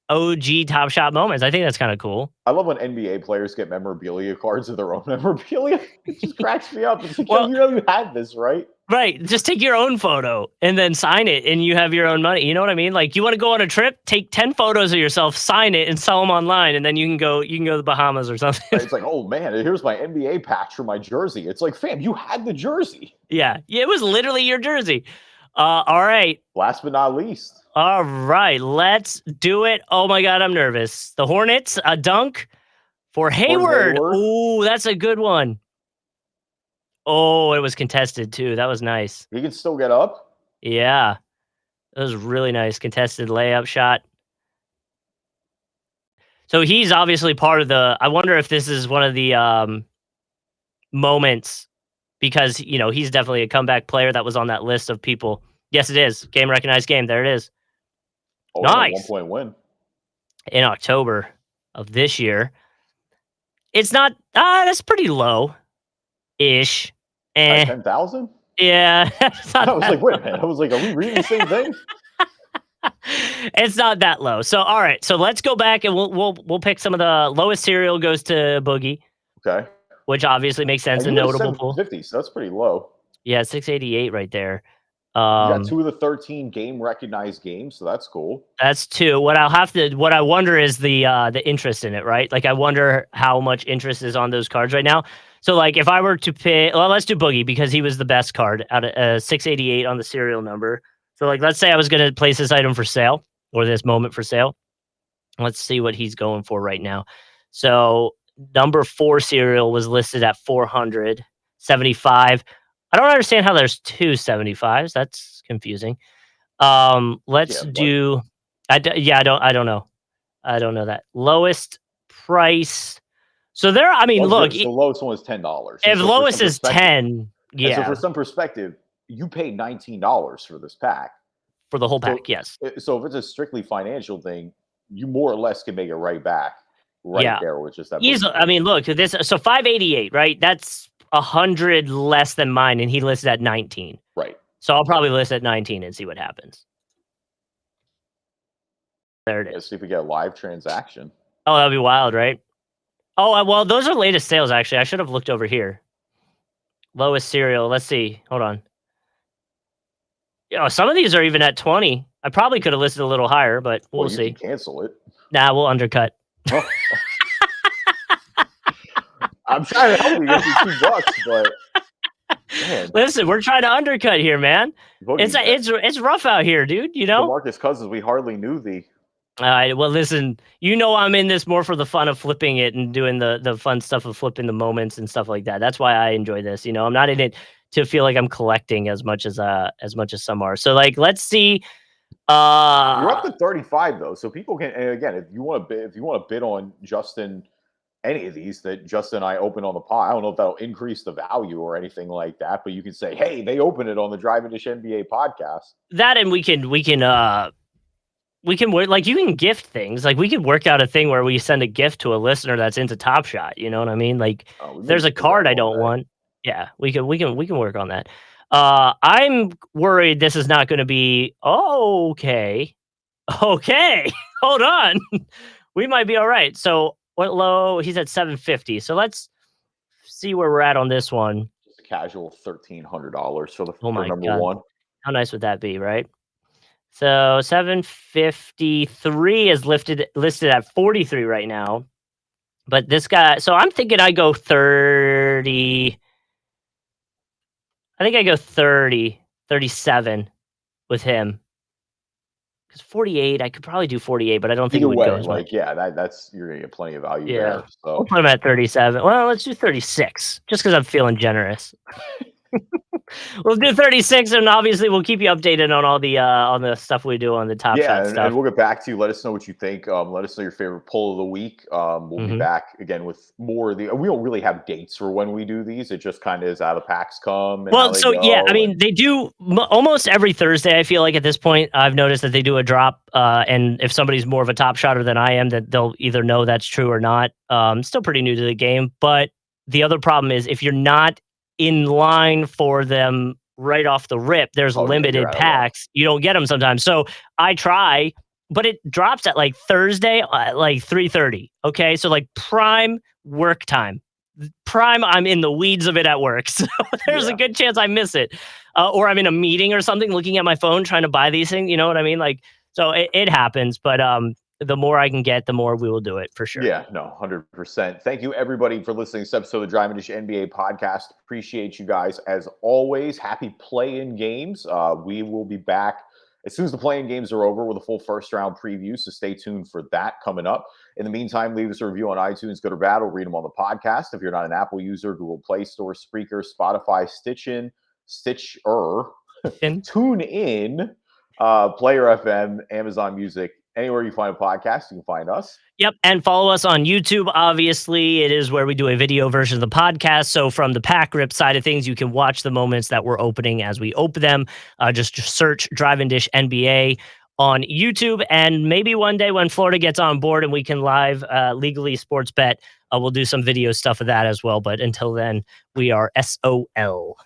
[SPEAKER 1] OG Top Shot moments? I think that's kind of cool.
[SPEAKER 2] I love when NBA players get memorabilia cards of their own memorabilia. It just cracks me up. It's like, well, you had this, right?
[SPEAKER 1] Right. Just take your own photo and then sign it, and you have your own money. You know what I mean? Like, you want to go on a trip, take 10 photos of yourself, sign it, and sell them online, and then you can go to the Bahamas or something.
[SPEAKER 2] It's like, oh man, here's my NBA patch for my jersey. It's like, fam, you had the jersey.
[SPEAKER 1] Yeah, it was literally your jersey. All right.
[SPEAKER 2] Last but not least.
[SPEAKER 1] All right, let's do it. Oh my God, I'm nervous. The Hornets, a dunk for Hayward. Ooh, that's a good one. Oh, it was contested too. That was nice.
[SPEAKER 2] He can still get up?
[SPEAKER 1] Yeah. That was really nice. Contested layup shot. So he's obviously part of the, I wonder if this is one of the moments, because, he's definitely a comeback player that was on that list of people. Yes, it is. Game recognized game. There it is.
[SPEAKER 2] Oh,
[SPEAKER 1] nice.
[SPEAKER 2] 1-point win.
[SPEAKER 1] In October of this year. It's not, that's pretty low-ish.
[SPEAKER 2] 10,000?
[SPEAKER 1] Yeah.
[SPEAKER 2] I was like, wait a minute. I was like, are we reading the same thing?
[SPEAKER 1] It's not that low. So, all right. So let's go back and we'll pick some of the lowest serial goes to Boogie.
[SPEAKER 2] Okay.
[SPEAKER 1] Which obviously makes sense. A notable pool.
[SPEAKER 2] 750, so that's pretty low.
[SPEAKER 1] Yeah, 688 right there.
[SPEAKER 2] You got 2 of the 13 game recognized games, so that's cool.
[SPEAKER 1] That's 2. What I wonder is the interest in it, right? Like, I wonder how much interest is on those cards right now. So, like, if I were to pick, well, let's do Boogie because he was the best card out of 688 on the serial number. So, like, let's say I was going to place this item for sale or this moment for sale. Let's see what he's going for right now. So, number 4 serial was listed at 475. I don't understand how there's 2 75s. That's confusing. Let's do. I don't know. I don't know that lowest price. So there. I mean, look.
[SPEAKER 2] The lowest one is $10.
[SPEAKER 1] If lowest is 10, yeah.
[SPEAKER 2] So for some perspective, you paid $19 for this pack.
[SPEAKER 1] For the whole pack, yes.
[SPEAKER 2] So if it's a strictly financial thing, you more or less can make it right back. There, which is that.
[SPEAKER 1] I mean, look at this. So 588, right? That's 100 less than mine, and he listed at 19.
[SPEAKER 2] Right.
[SPEAKER 1] So I'll probably list at 19 and see what happens. There it is.
[SPEAKER 2] Let's see if we get a live transaction.
[SPEAKER 1] Oh, that'd be wild, right? Oh, well, those are latest sales, actually. I should have looked over here. Lowest serial. Let's see. Hold on. Some of these are even at 20. I probably could have listed a little higher, but we'll see.
[SPEAKER 2] You can cancel it.
[SPEAKER 1] Nah, we'll undercut. Oh.
[SPEAKER 2] I'm trying to help you get you $2, but man.
[SPEAKER 1] Listen, we're trying to undercut here, man. It's rough out here, dude.
[SPEAKER 2] DeMarcus Cousins, we hardly knew thee.
[SPEAKER 1] Well, listen, you know I'm in this more for the fun of flipping it and doing the fun stuff of flipping the moments and stuff like that. That's why I enjoy this. I'm not in it to feel like I'm collecting as much as some are. So like, let's see.
[SPEAKER 2] You're up
[SPEAKER 1] Uh
[SPEAKER 2] to 35 though, so people can. And again, if you want to bid on Justin, any of these that Justin and I open on the pod, I don't know if that'll increase the value or anything like that, but you can say, hey, they open it on the Drive and Dish NBA podcast.
[SPEAKER 1] that and we can work like you can gift things. Like we could work out a thing where we send a gift to a listener that's into Top Shot. You know what I mean? Like
[SPEAKER 2] We
[SPEAKER 1] if
[SPEAKER 2] can
[SPEAKER 1] there's a
[SPEAKER 2] do that
[SPEAKER 1] card I
[SPEAKER 2] all
[SPEAKER 1] don't
[SPEAKER 2] day.
[SPEAKER 1] want, yeah, we can work on that. I'm worried this is not going to be okay. Okay, hold on. We might be all right. So what low? He's at 750. So let's see where we're at on this one.
[SPEAKER 2] Just a casual $1,300 for
[SPEAKER 1] Oh
[SPEAKER 2] for
[SPEAKER 1] my
[SPEAKER 2] number
[SPEAKER 1] god,
[SPEAKER 2] one.
[SPEAKER 1] how nice would that be, right? So 753 is listed at 43 right now. But this guy, so I'm thinking I go 30. I think I go 30, 37 with him. Because 48, I could probably do 48, but I don't think it
[SPEAKER 2] Either
[SPEAKER 1] would go
[SPEAKER 2] way,
[SPEAKER 1] as much.
[SPEAKER 2] like yeah, that's you're gonna get plenty of value
[SPEAKER 1] Yeah.
[SPEAKER 2] there.
[SPEAKER 1] I'll
[SPEAKER 2] So
[SPEAKER 1] put him at 37. Well, let's do 36 just because I'm feeling generous. We'll do 36, and obviously we'll keep you updated on the stuff we do on the Top
[SPEAKER 2] yeah,
[SPEAKER 1] Shot
[SPEAKER 2] and
[SPEAKER 1] stuff.
[SPEAKER 2] we'll get back to you. Let us know what you think. Let us know your favorite pull of the week. We'll be
[SPEAKER 1] Mhm.
[SPEAKER 2] back again with more of the. We don't really have dates for when we do these. It just kind of is how the packs come and how
[SPEAKER 1] Well,
[SPEAKER 2] they
[SPEAKER 1] so yeah, I
[SPEAKER 2] go.
[SPEAKER 1] mean,
[SPEAKER 2] And
[SPEAKER 1] they do almost every Thursday. I feel like at this point, I've noticed that they do a drop, and if somebody's more of a top shotter than I am, that they'll either know that's true or not. Still pretty new to the game, but the other problem is if you're not in line for them right off the rip, there's
[SPEAKER 2] oh yeah, you're
[SPEAKER 1] limited
[SPEAKER 2] out of luck.
[SPEAKER 1] packs. You don't get them sometimes. So I try, but it drops at like Thursday, like 3:30. Okay, so like prime work time. Prime, I'm in the weeds of it at work. So there's a
[SPEAKER 2] Yeah,
[SPEAKER 1] good chance I miss it. Or I'm in a meeting or something looking at my phone trying to buy these things. You know what I mean? Like, so it happens, but the more I can get, the more we will do it for sure.
[SPEAKER 2] yeah, no, 100%. Thank you everybody for listening to this episode of the Drive and Dish NBA podcast. Appreciate you guys as always. Happy play-in games. We will be back as soon as the play-in games are over with a full first round preview. So stay tuned for that coming up. In the meantime, leave us a review on iTunes, good or bad. We'll read them on the podcast. If you're not an Apple user, Google Play Store, Spreaker, Spotify, Stitcher,
[SPEAKER 1] And
[SPEAKER 2] Tune In, Player FM, Amazon Music, anywhere you find a podcast, you can find us.
[SPEAKER 1] yep, and follow us on YouTube. Obviously, it is where we do a video version of the podcast. So from the pack rip side of things, you can watch the moments that we're opening as we open them. Just search Drive and Dish NBA on YouTube, and maybe one day when Florida gets on board and we can live legally sports bet, we'll do some video stuff of that as well. But until then, we are SOL.